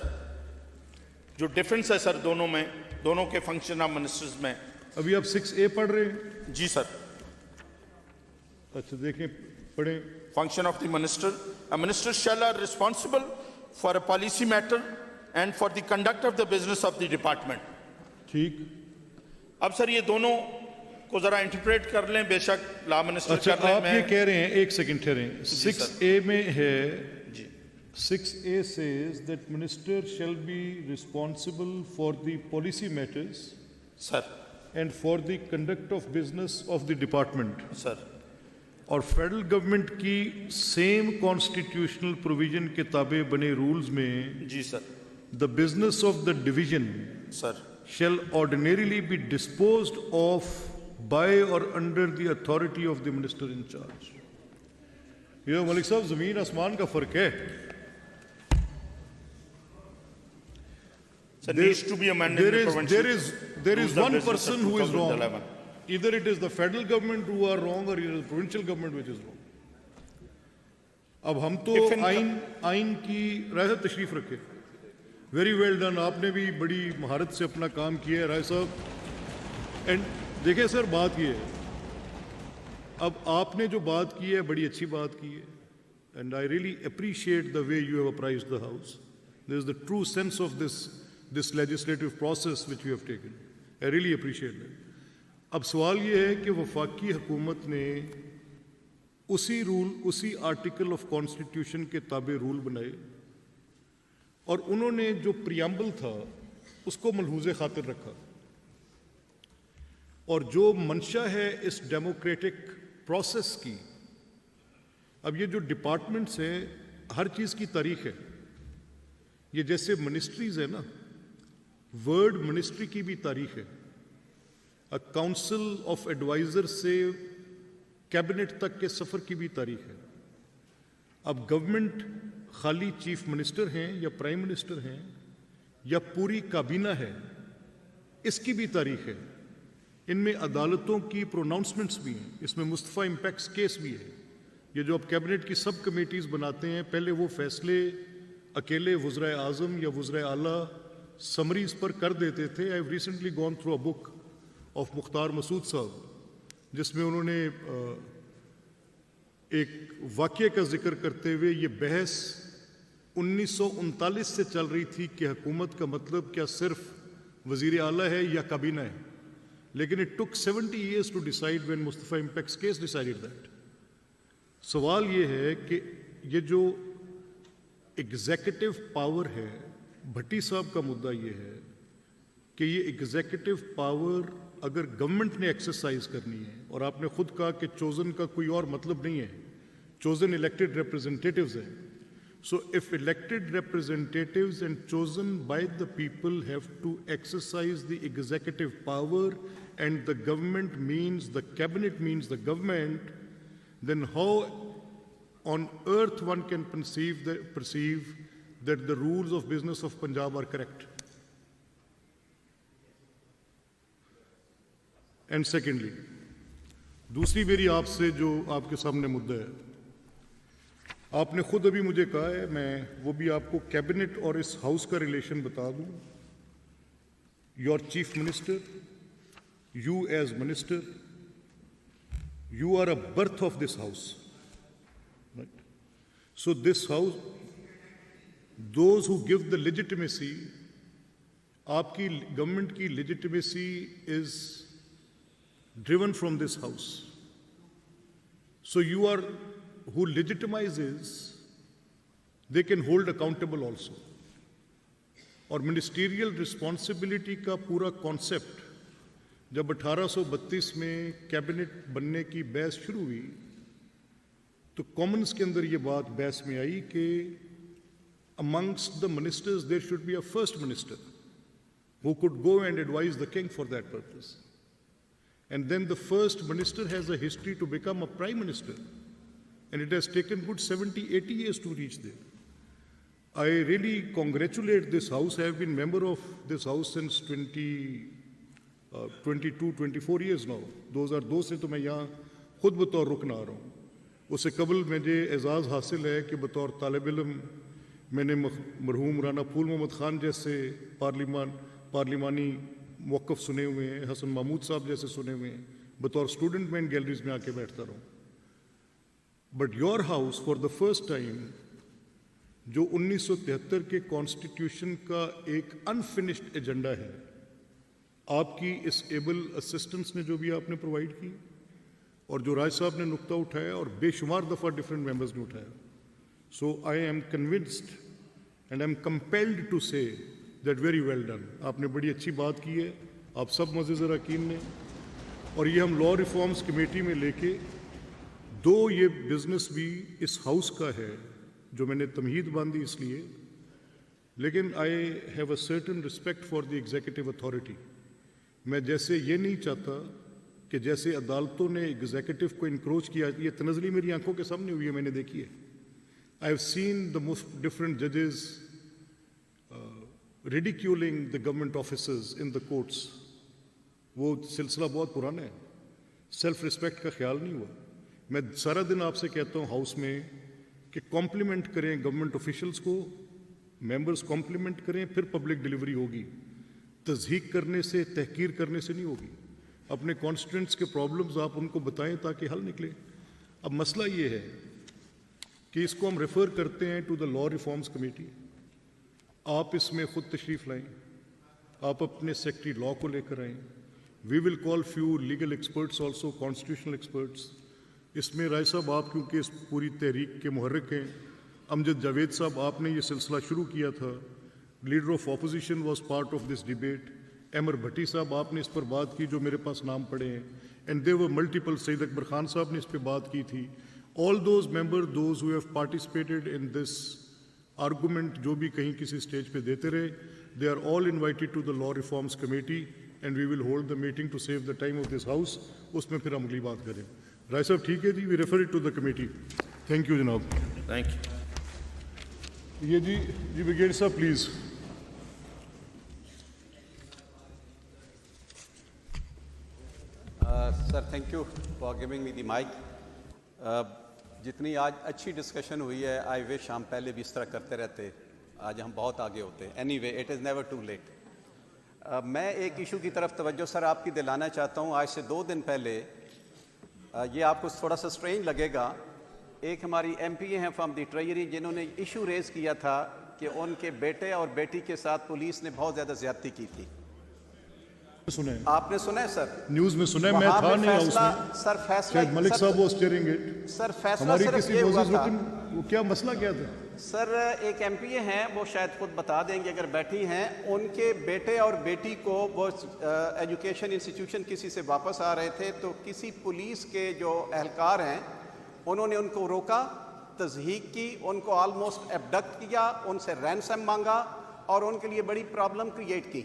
جو ڈفرنس ہے سر دونوں میں, دونوں کے فنکشن آف منسٹرز میں. ابھی آپ 6A پڑھ رہے ہیں؟ جی سر. اچھا دیکھیں پڑھیں. Function of the minister. A minister shall are responsible for a policy matter and for the conduct of the business of the department. ٹھیک. اب سر یہ دونوں کو ذرا انٹرپریٹ کر لیں, بے شک لا منسٹر اچھا کر لیں. آپ یہ کہہ رہے ہیں, ایک سیکنڈ ٹھہریں. 6A میں ہے, جی 6A says that minister shall be responsible for the policy matters sir. and for the conduct of business of the department. سر. اور فیڈرل گورنمنٹ کی سیم کانسٹیٹیوشنل پروویژن کے تابع بنے رولز میں جی سر. the business of the division sir. shall ordinarily be disposed of by or under the authority of the minister in charge. یہ ملک صاحب زمین آسمان کا فرق ہے. Sir, needs to be amended in the provincial there is rules of one business person of who is wrong. 2011. Either it is the federal government who are wrong or it is the provincial government which is wrong. اب ہم تو آئین کی رائے صاحب تشریف رکھے. Very well done, آپ نے بھی بڑی مہارت سے اپنا کام کیا ہے رائے صاحب. اینڈ دیکھیں سر بات یہ ہے, اب آپ نے جو بات کی ہے بڑی اچھی بات کی ہے, and I really appreciate the way you have apprised the house. There is the true sense of this legislative process which you have taken. I really appreciate that. اب سوال یہ ہے کہ وفاقی حکومت نے اسی آرٹیکل آف کانسٹیٹیوشن کے تابع رول بنائے, اور انہوں نے جو پریامبل تھا اس کو ملحوظ خاطر رکھا, اور جو منشا ہے اس ڈیموکریٹک پروسیس کی. اب یہ جو ڈپارٹمنٹس ہیں ہر چیز کی تاریخ ہے. یہ جیسے منسٹریز ہے نا, ورڈ منسٹری کی بھی تاریخ ہے. کاؤنسل آف ایڈوائزر سے کیبنٹ تک کے سفر کی بھی تاریخ ہے. اب گورنمنٹ خالی چیف منسٹر ہیں یا پرائم منسٹر ہیں یا پوری کابینہ ہے, اس کی بھی تاریخ ہے. ان میں عدالتوں کی پروناؤنسمنٹس بھی ہیں, اس میں مصطفیٰ امپیکس کیس بھی ہے. یہ جو اب کیبنٹ کی سب کمیٹیز بناتے ہیں, پہلے وہ فیصلے اکیلے وزرائے اعظم یا وزرائے اعلیٰ سمریز پر کر دیتے تھے. I have recently gone through a book of Mukhtar Masood صاحب, جس میں انہوں نے ایک واقعے کا ذکر کرتے ہوئے یہ بحث 1939 سے چل رہی تھی کہ حکومت کا مطلب کیا صرف وزیر اعلیٰ ہے یا کابینہ ہے, لیکن it took 70 years to decide when Mustafa Impex case decided that. سوال یہ ہے کہ یہ جو ایگزیکٹو پاور ہے, بھٹی صاحب کا مدعا یہ ہے کہ یہ ایگزیکٹو پاور اگر گورنمنٹ نے ایکسرسائز کرنی ہے, اور آپ نے خود کہا کہ چوزن کا کوئی اور مطلب نہیں ہے, چوزن الیکٹڈ ریپرزنٹیٹیوز ہیں. So if elected representatives and chosen by the people have to exercise the executive power, and the government means the cabinet means the government, then how on earth one can perceive that the rules of business of Punjab are correct? And secondly, دوسری میری آپ سے جو آپ کے سامنے مدعا ہے, آپ نے خود ابھی مجھے کہا ہے, میں وہ بھی آپ کو کیبنٹ اور اس ہاؤس کا ریلیشن بتا دوں. Your chief minister, you as minister, you are a birth of this house. So this house, those who give the legitimacy, آپ کی گورنمنٹ کی legitimacy is driven from this house. So you are, who legitimizes, they can hold accountable also. اور ministerial responsibility کا پورا concept جب 1832 میں cabinet بننے کی بحث شروع ہوئی تو کامنس کے اندر یہ بات بحث میں آئی کہ amongst the ministers there should be a first minister who could go and advise the king for that purpose. And then the first minister has a history to become a prime minister. And it has taken good 70-80 years to reach there. I really congratulate this house. I have been member of this house since 22-24 years now. دو سے تو میں یہاں خود بطور رکن آ رہا ہوں. اس سے قبل مجھے اعزاز حاصل ہے کہ بطور طالب علم میں نے مرحوم رانا پھول محمد خان جیسے پارلیمانی موقف سنے ہوئے ہیں, حسن محمود صاحب جیسے سنے ہوئے ہیں. بطور اسٹوڈنٹ میں ان گیلریز میں آ کے بیٹھتا رہا ہوں. But your house for the first time جو 1973 کے کانسٹیٹیوشن کا ایک انفنشڈ ایجنڈا ہے, آپ کی اس ایبل اسسٹنس نے جو بھی آپ نے پرووائڈ کی اور جو رائے صاحب نے نقطہ اٹھایا اور بے شمار دفعہ ڈفرینٹ ممبرز نے اٹھایا. So I am convinced and I am compelled to say that very well done. آپ نے بڑی اچھی بات کی ہے, آپ سب معزز اراکین نے. اور یہ ہم لا ریفارمز کمیٹی میں لے کے دو یہ بزنس بھی اس ہاؤس کا ہے جو میں نے تمہید باندھی اس لیے, لیکن I have a certain respect for the executive authority. میں جیسے یہ نہیں چاہتا کہ جیسے عدالتوں نے ایگزیکٹو کو انکروچ کیا, یہ تنزلی میری آنکھوں کے سامنے ہوئی ہے, میں نے دیکھی ہے. I have seen the most different ججز ridiculing the government officers in the courts. وہ سلسلہ بہت پرانا ہے, سیلف رسپیکٹ کا خیال نہیں ہوا. میں سارا دن آپ سے کہتا ہوں ہاؤس میں کہ کمپلیمنٹ کریں گورنمنٹ آفیشلز کو, ممبرز کمپلیمنٹ کریں, پھر پبلک ڈلیوری ہوگی. تضحیق کرنے سے, تحقیر کرنے سے نہیں ہوگی. اپنے کانسٹیٹوئنٹس کے پرابلمز آپ ان کو بتائیں تاکہ حل نکلے. اب مسئلہ یہ ہے کہ اس کو ہم ریفر کرتے ہیں to the law reforms committee. آپ اس میں خود تشریف لائیں, آپ اپنے سیکٹری لا کو لے کر آئیں. We will call few legal experts also, constitutional experts. اس میں رائے صاحب آپ کیونکہ اس پوری تحریک کے محرک ہیں, امجد جاوید صاحب آپ نے یہ سلسلہ شروع کیا تھا, leader of opposition was part of this debate. Ahmad Bhatti صاحب آپ نے اس پر بات کی جو میرے پاس نام پڑے ہیں, and there were multiple. Syed Akbar Khan صاحب نے اس پہ بات کی تھی. All those member, those who have participated in this argument, جو بھی کہیں کسی اسٹیج پہ دیتے رہے, they are all invited to the law reforms committee and we will hold the meeting to save the time of this house. اس میں پھر ہم اگلی بات کریں. رائے صاحب ٹھیک ہے جی, we refer it to the committee. Thank you جناب. Thank you. یہ جی بریگیڈ صاحب please. Sir thank you for giving me the mic. جتنی آج اچھی ڈسکشن ہوئی ہے, آئی وش ہم پہلے بھی اس طرح کرتے رہتے, آج ہم بہت آگے ہوتے. Anyway it is never too late. میں ایک ایشو کی طرف توجہ سر آپ کی دلانا چاہتا ہوں. آج سے 2 دن پہلے, یہ آپ کو تھوڑا سا اسٹرینج لگے گا, ایک ہماری ایم پی اے ہیں فرام دی ٹریجری جنہوں نے ایشو ریز کیا تھا کہ ان کے بیٹے اور بیٹی کے ساتھ پولیس نے بہت زیادہ زیادتی کی تھی. آپ نے سنا ہے سر؟ نیوز میں سنا ہے, میں تھا نہیں ہاؤس میں. سر فیصلہ ملک صاحب واز اسٹیئرنگ اٹ. سر فیصلہ ہماری صرف کسی یہ ہوا معزز تھا. رکن, وہ کیا مسئلہ کیا تھا سر؟ ایک ایم پی اے ہیں, وہ شاید خود بتا دیں گے اگر بیٹھی ہیں. ان کے بیٹے اور بیٹی کو وہ ایجوکیشن انسٹیٹیوشن کسی سے واپس آ رہے تھے, تو کسی پولیس کے جو اہلکار ہیں انہوں نے ان کو روکا, تضحیک کی, ان کو آلموسٹ ایبڈکٹ کیا, ان سے رینسم مانگا اور ان کے لیے بڑی پرابلم کریٹ کی.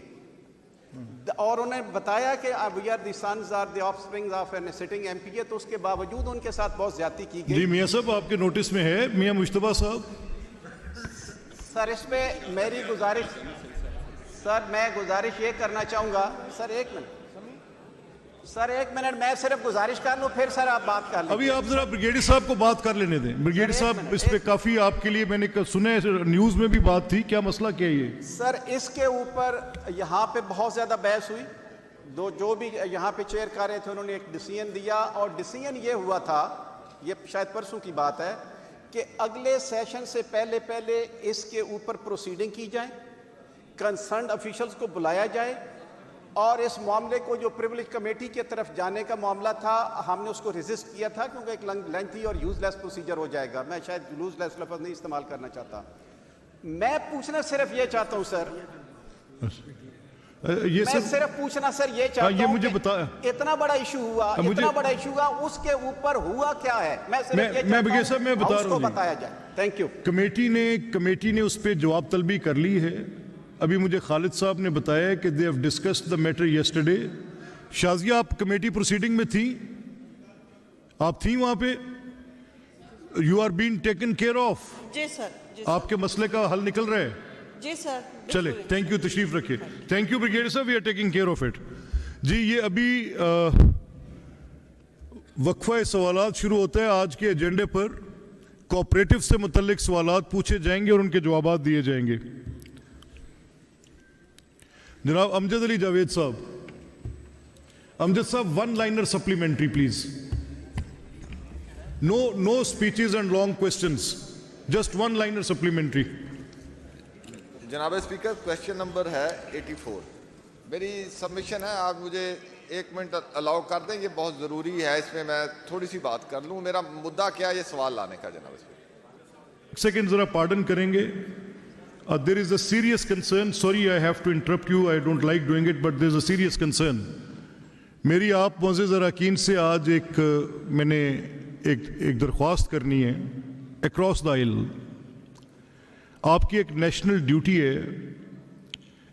اور انہیں بتایا کہ we are the sons are the offsprings of an sitting M P A, تو اس کے باوجود ان کے ساتھ بہت زیادتی کی گئی. جی میاں صاحب آپ کے نوٹس میں ہے, میاں مشتبہ صاحب. سر اس پہ میری گزارش, سر میں گزارش یہ کرنا چاہوں گا. سر ایک منٹ, سر ایک منٹ میں صرف گزارش کر لوں پھر سر آپ بات کر لیں. ابھی آپ ذرا بریگیڈیئر صاحب کو بات کر لینے دیں. بریگیڈیئر صاحب اس پہ کافی آپ کے لیے میں نے سنا ہے, نیوز میں بھی بات تھی, کیا مسئلہ کیا ہے یہ؟ سر اس کے اوپر یہاں پہ بہت زیادہ بحث ہوئی. جو بھی یہاں پہ چیئر کر رہے تھے انہوں نے ایک ڈیسیژن دیا, اور ڈیسیژن یہ ہوا تھا, یہ شاید پرسوں کی بات ہے, کہ اگلے سیشن سے پہلے اس کے اوپر پروسیڈنگ کی جائے, کنسرنڈ آفیشلز کو بلایا جائے, اور اس معاملے کو جو پریویلیج کمیٹی کی طرف جانے کا معاملہ تھا ہم نے اس کو ریزسٹ کیا تھا, کیونکہ ایک لینتھی اور یوز لیس پروسیجر ہو جائے گا. میں شاید یوز لیس لفظ نہیں استعمال کرنا چاہتا. میں پوچھنا صرف یہ چاہتا ہوں سر, میں صرف پوچھنا سر یہ چاہتا ہوں کہ اتنا بڑا ایشو ہوا, اس کے اوپر ہوا کیا ہے, میں صرف یہ چاہتا ہوں اس کو بتایا جائے. Thank you. کمیٹی نے اس پہ جواب طلبی کر لی ہے. ابھی مجھے خالد صاحب نے بتایا کہ they have discussed the matter yesterday. Shazia آپ کمیٹی پروسیڈنگ میں تھی, آپ تھیں وہاں پہ, you are being taken care of. جی سر. آپ کے مسئلے کا حل نکل رہا ہے. جی سر. چلے, تھینک یو, تشریف رکھیے. تھینک یو بریگیڈیئر صاحب, we are taking care of it. جی یہ ابھی وقفہ سوالات شروع ہوتا ہے. آج کے ایجنڈے پر کوآپریٹو سے متعلق سوالات پوچھے جائیں گے اور ان کے جوابات دیے جائیں گے. جناب امجد علی Javed sahab, Amjad sahab one liner supplementary please. No speeches and long questions, just one liner supplementary. جناب اسپیکر, کویشچن نمبر ہے 84. میری سبمیشن ہے, آپ مجھے 1 منٹ الاؤ کر دیں, یہ بہت ضروری ہے, اس میں میں تھوڑی سی بات کر لوں. میرا مدعا کیا ہے, یہ سوال لانے کا. جناب اسپیکر سیکنڈ ذرا پارڈن کریں گے. There is a serious concern. Sorry, I have to interrupt you. I don't like doing it, but there is a serious concern. میری آپ معزز اراکین سے آج میں نے ایک درخواست کرنی ہے across the aisle. آپ کی ایک نیشنل ڈیوٹی ہے,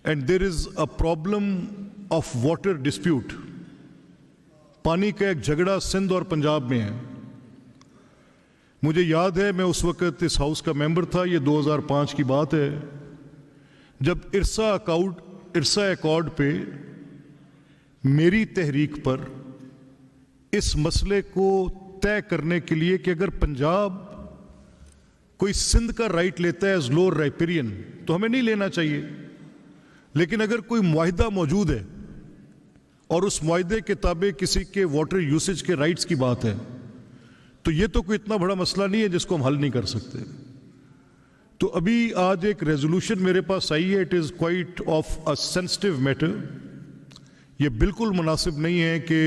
and there is a problem of water dispute. پانی کا ایک جھگڑا سندھ اور پنجاب میں ہے. مجھے یاد ہے میں اس وقت اس ہاؤس کا ممبر تھا, یہ 2005 کی بات ہے, جب ارسا ایکارڈ پہ میری تحریک پر اس مسئلے کو طے کرنے کے لیے کہ اگر پنجاب کوئی سندھ کا رائٹ لیتا ہے ایز لور رائپیرین تو ہمیں نہیں لینا چاہیے, لیکن اگر کوئی معاہدہ موجود ہے اور اس معاہدے کے تابع کسی کے واٹر یوسیج کے رائٹس کی بات ہے تو یہ تو کوئی اتنا بڑا مسئلہ نہیں ہے جس کو ہم حل نہیں کر سکتے. تو ابھی آج ایک ریزولوشن میرے پاس آئی ہے, it is quite of a sensitive matter. یہ بالکل مناسب نہیں ہے کہ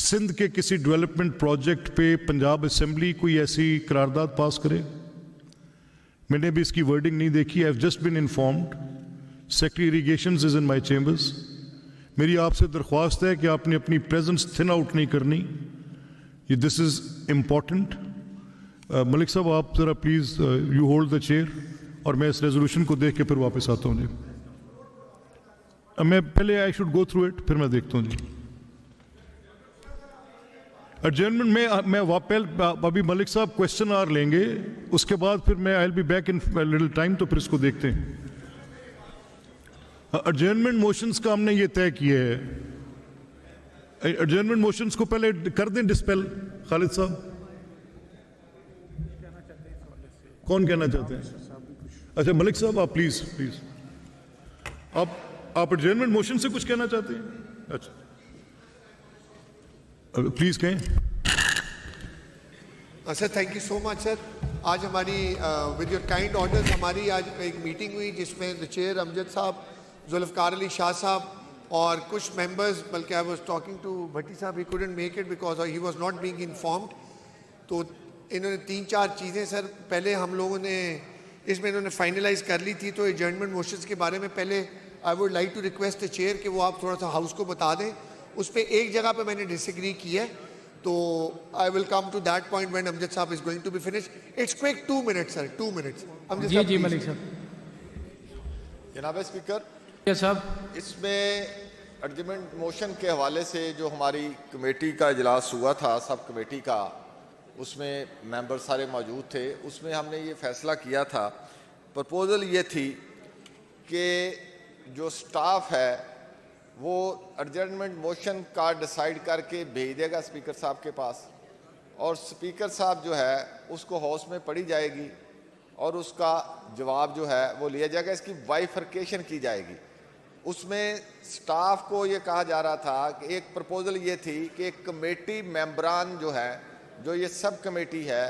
سندھ کے کسی ڈیولپمنٹ پروجیکٹ پہ پنجاب اسمبلی کوئی ایسی قرارداد پاس کرے. میں نے بھی اس کی ورڈنگ نہیں دیکھی. I have just been informed. Secretary irrigations is in my chambers. میری آپ سے درخواست ہے کہ آپ نے اپنی پریزنس تھن آؤٹ نہیں کرنی. دس از امپورٹنٹ. ملک صاحب آپ ذرا please you hold the chair, اور میں اس ریزولوشن کو دیکھ کے پھر واپس آتا ہوں. جی میں پہلے I should go through it, پھر میں دیکھتا ہوں. جی ایڈجرنمنٹ میں ابھی ملک صاحب کوشچن آر لیں گے, اس کے بعد پھر میں I will be back in little time, تو پھر اس کو دیکھتے ہیں. ایڈجرنمنٹ موشنز کا ہم نے یہ طے کیا ہے. ایڈجرنمنٹ موشنز کو پہلے کر دیں ڈسپیل. خالد صاحب کون کہنا چاہتے ہیں؟ اچھا ملک صاحب آپ پلیز آپ ایڈجرنمنٹ موشن سے کچھ کہنا چاہتے ہیں؟ اچھا پلیز کہیں. سر تھینک یو سو مچ سر. آج ہماری ود یور کائنڈ آرڈرز ہماری آج ایک میٹنگ ہوئی جس میں دا چیئر امجد صاحب, ذوالفقار علی شاہ صاحب اور کچھ ممبرز, بلکہ I was talking to Bhatti sahab, he couldn't make it because he was not being informed. تو انہوں نے 3-4 چیزیں سر پہلے ہم لوگوں نے اس میں انہوں نے فائنلائز کر لی تھی. تو ایڈجرنمنٹ موشنز کے بارے میں پہلے I would like to request the chair کہ وہ آپ تھوڑا سا ہاؤس کو بتا دیں. اس پہ ایک جگہ پہ میں نے ڈس ایگری کی ہے, تو I will come to that point when Amjad صاحب is going to be finish. It's quick 2 minutes sir, 2 minutes. جی ملک صاحب. جناب اسپیکر یس صاحب, اس میں ایڈجرنمنٹ موشن کے حوالے سے جو ہماری کمیٹی کا اجلاس ہوا تھا سب کمیٹی کا, اس میں ممبر سارے موجود تھے. اس میں ہم نے یہ فیصلہ کیا تھا, پرپوزل یہ تھی کہ جو سٹاف ہے وہ ایڈجرنمنٹ موشن کا ڈیسائیڈ کر کے بھیج دے گا اسپیکر صاحب کے پاس, اور اسپیکر صاحب جو ہے اس کو ہاؤس میں پڑھی جائے گی اور اس کا جواب جو ہے وہ لیا جائے گا. اس کی بائیفرکیشن کی جائے گی. اس میں سٹاف کو یہ کہا جا رہا تھا کہ ایک پرپوزل یہ تھی کہ ایک کمیٹی ممبران جو ہے, جو یہ سب کمیٹی ہے,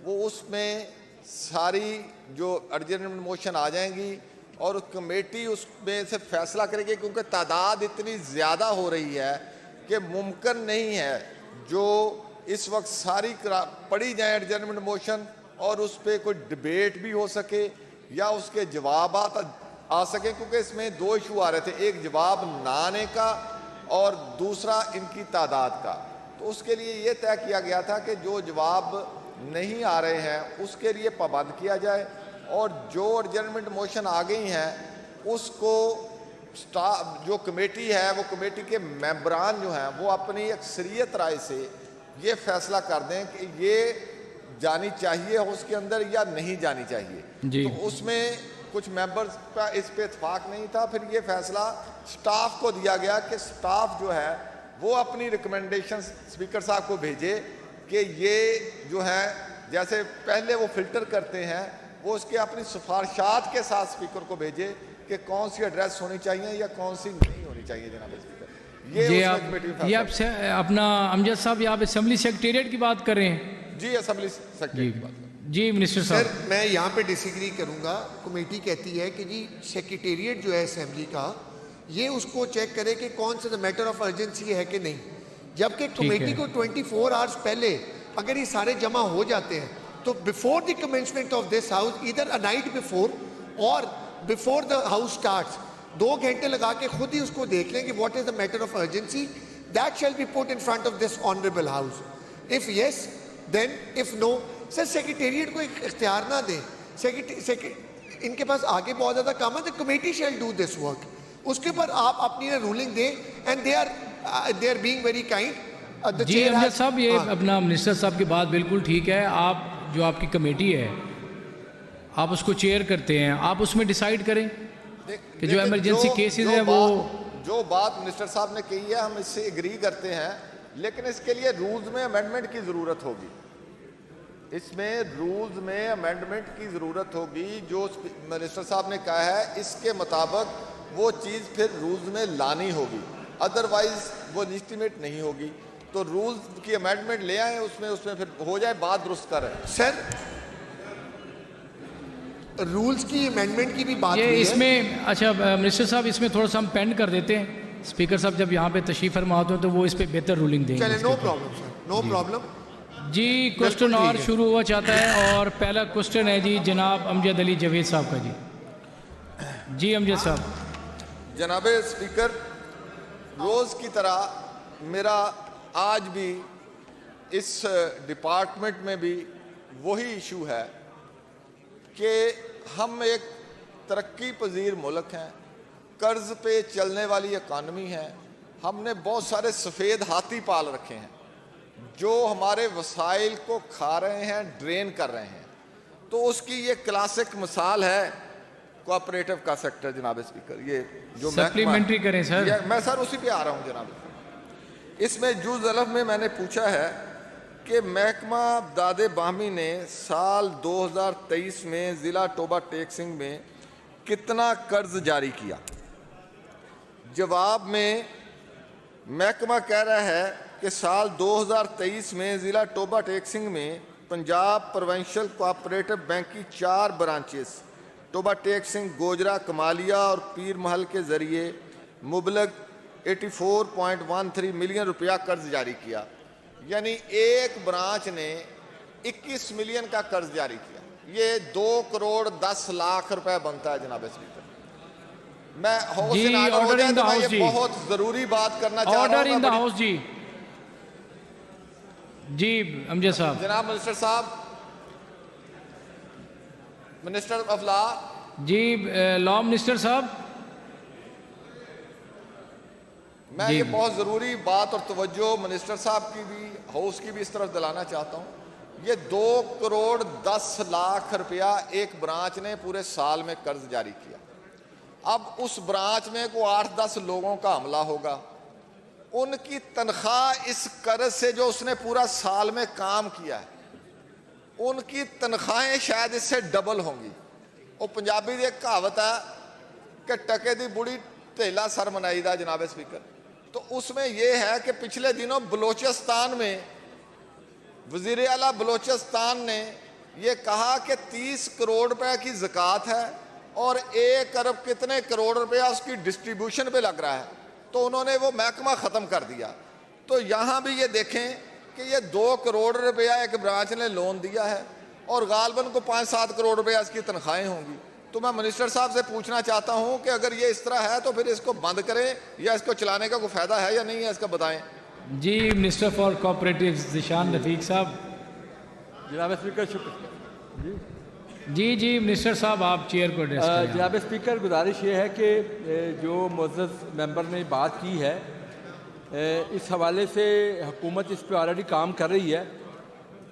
وہ اس میں ساری جو ایڈجرنمنٹ موشن آ جائیں گی اور کمیٹی اس میں سے فیصلہ کرے گی, کیونکہ تعداد اتنی زیادہ ہو رہی ہے کہ ممکن نہیں ہے جو اس وقت ساری پڑھی جائیں ایڈجرنمنٹ موشن اور اس پہ کوئی ڈبیٹ بھی ہو سکے یا اس کے جوابات آ سکیں, کیونکہ اس میں دو ایشو آ رہے تھے, ایک جواب نہ آنے کا اور دوسرا ان کی تعداد کا. تو اس کے لیے یہ طے کیا گیا تھا کہ جو جواب نہیں آ رہے ہیں اس کے لیے پابند کیا جائے, اور جو ایڈجرنمنٹ موشن آ گئی ہیں اس کو جو کمیٹی ہے وہ کمیٹی کے ممبران جو ہیں وہ اپنی اکثریت رائے سے یہ فیصلہ کر دیں کہ یہ جانی چاہیے اس کے اندر یا نہیں جانی چاہیے. تو اس میں کچھ ممبرز کا اس پہ اتفاق نہیں تھا. پھر یہ فیصلہ سٹاف کو دیا گیا کہ سٹاف جو ہے وہ اپنی ریکمنڈیشن اسپیکر صاحب کو بھیجے کہ یہ جو ہے جیسے پہلے وہ فلٹر کرتے ہیں وہ اس کے اپنی سفارشات کے ساتھ اسپیکر کو بھیجے کہ کون سی ایڈریس ہونی چاہیے یا کون سی نہیں ہونی چاہیے. جناب اسپیکر, یہ آپ اپنا امجد صاحب یہاں پہ اسمبلی سیکریٹریٹ کی بات کر رہے ہیں. جی اسمبلی سیکریٹریٹ کی بات. جی منسٹر صاحب. سر میں یہاں پہ ڈس ایگری کروں گا. کمیٹی کہتی ہے کہ جی سیکریٹریٹ جو ہے اسمبلی کا یہ اس کو چیک کرے کہ کون سا میٹر آف ارجنسی ہے کہ نہیں, جبکہ کمیٹی کو 24 آورز پہلے اگر یہ سارے جمع ہو جاتے ہیں تو before the commencement of this house, ادھر a night before اور بیفور دا ہاؤس اسٹارٹس, 2 گھنٹے لگا کے خود ہی اس کو دیکھ لیں کہ what is the matter of urgency, that shall be put in front of this honourable house. If yes then, if no. Sir secretariat کو ایک اختیار نہ دیں, ان کے پاس آگے بہت زیادہ کام ہے, the committee shall do this work. اس کے اوپر آپ اپنی رولنگ دیں and they are being very kind. جی امجد صاحب, یہ اپنا منسٹر صاحب کی بات بالکل ٹھیک ہے. آپ جو آپ کی کمیٹی ہے آپ اس کو چیئر کرتے ہیں, آپ اس میں ڈیسائیڈ کریں کہ جو ایمرجنسی کیسز ہیں وہ جو بات منسٹر صاحب نے کہی ہے ہم اس سے اگری کرتے ہیں, لیکن اس کے لیے رولز میں امینڈمنٹ کی ضرورت ہوگی. اس میں رولز میں امینڈمنٹ کی ضرورت ہوگی. جو منسٹر صاحب نے کہا ہے اس کے مطابق وہ چیز پھر رولز میں لانی ہوگی, ادروائز وہ لیجٹیمیٹ نہیں ہوگی. تو رولز کی امینڈمنٹ لے آئیں, اس میں پھر ہو جائے, بات درست کریں. سر رولز کی امینڈمنٹ کی بھی بات یہ اس میں, اچھا منسٹر صاحب اس میں تھوڑا سا ہم پینڈ کر دیتے ہیں, اسپیکر صاحب جب یہاں پہ تشریف فرما ہوتے ہیں تو وہ اس پہ بہتر رولنگ دیں گے. چلے, no problem sir, no problem. جی کوسچن اور شروع ہوا چاہتا ہے, اور پہلا کوسچن ہے جی جناب امجد علی جاوید صاحب کا. جی امجد صاحب. جناب اسپیکر, روز کی طرح میرا آج بھی اس ڈپارٹمنٹ میں بھی وہی ایشو ہے کہ ہم ایک ترقی پذیر ملک ہیں, قرض پہ چلنے والی اکانومی ہے. ہم نے بہت سارے سفید ہاتھی پال رکھے ہیں جو ہمارے وسائل کو کھا رہے ہیں, ڈرین کر رہے ہیں. تو اس کی یہ کلاسک مثال ہے کوآپریٹو کا سیکٹر. جناب اسپیکر, یہ جو سپلیمنٹری کریں سر. میں سر اسی پہ آ رہا ہوں جناب. اس میں جز ضلف میں نے پوچھا ہے کہ محکمہ داد باہمی نے سال 2023 میں ضلع ٹوبہ ٹیکسنگ میں کتنا قرض جاری کیا. جواب میں محکمہ کہہ رہا ہے کہ سال 2023 میں ضلع ٹوبہ ٹیکسنگ میں پنجاب پروونشل کوآپریٹو بینک کی 4 برانچز ٹوبہ ٹیکسنگ, گوجرا, کمالیہ اور پیر محل کے ذریعے مبلغ 84.13 ملین روپیہ قرض جاری کیا. یعنی ایک برانچ نے 21 ملین کا قرض جاری کیا. یہ 2 کروڑ 10 لاکھ روپے بنتا ہے. جناب اسپیکر, میں بہت ضروری بات کرنا چاہ رہا ہوں. جی امجد صاحب. جناب minister sahab, minister of law. جی لا منسٹر صاحب, میں یہ بہت ضروری بات اور توجہ منسٹر صاحب کی بھی, ہاؤس کی بھی اس طرف دلانا چاہتا ہوں. یہ 2 کروڑ 10 لاکھ روپیہ ایک برانچ نے پورے سال میں قرض جاری کیا. اب اس برانچ میں کوئی 8-10 لوگوں کا حملہ ہوگا, ان کی تنخواہ اس قرض سے جو اس نے پورا سال میں کام کیا ہے, ان کی تنخواہیں شاید اس سے ڈبل ہوں گی. اور پنجابی دی ایک کہاوت ہے کہ ٹکے دی بڑی ٹھیلا سر منائی دا جناب اسپیکر. تو اس میں یہ ہے کہ پچھلے دنوں بلوچستان میں وزیر اعلیٰ بلوچستان نے یہ کہا کہ 30 کروڑ روپے کی زکوٰۃ ہے اور 1 ارب کتنے کروڑ روپیہ اس کی ڈسٹریبیوشن پہ لگ رہا ہے, تو انہوں نے وہ محکمہ ختم کر دیا. تو یہاں بھی یہ دیکھیں کہ یہ 2 کروڑ روپیہ ایک برانچ نے لون دیا ہے اور غالباً کو 5-7 کروڑ روپیہ اس کی تنخواہیں ہوں گی. تو میں منسٹر صاحب سے پوچھنا چاہتا ہوں کہ اگر یہ اس طرح ہے تو پھر اس کو بند کریں یا اس کو چلانے کا کوئی فائدہ ہے یا نہیں ہے, اس کا بتائیں. جی منسٹر فار کوآپریٹیو ذیشان رفیق صاحب. جناب اسپیکر شکریہ. جی منسٹر صاحب آپ چیئر کو ایڈریس کریں. جناب اسپیکر گزارش یہ ہے کہ جو معزز ممبر نے بات کی ہے اس حوالے سے حکومت اس پہ آلریڈی کام کر رہی ہے.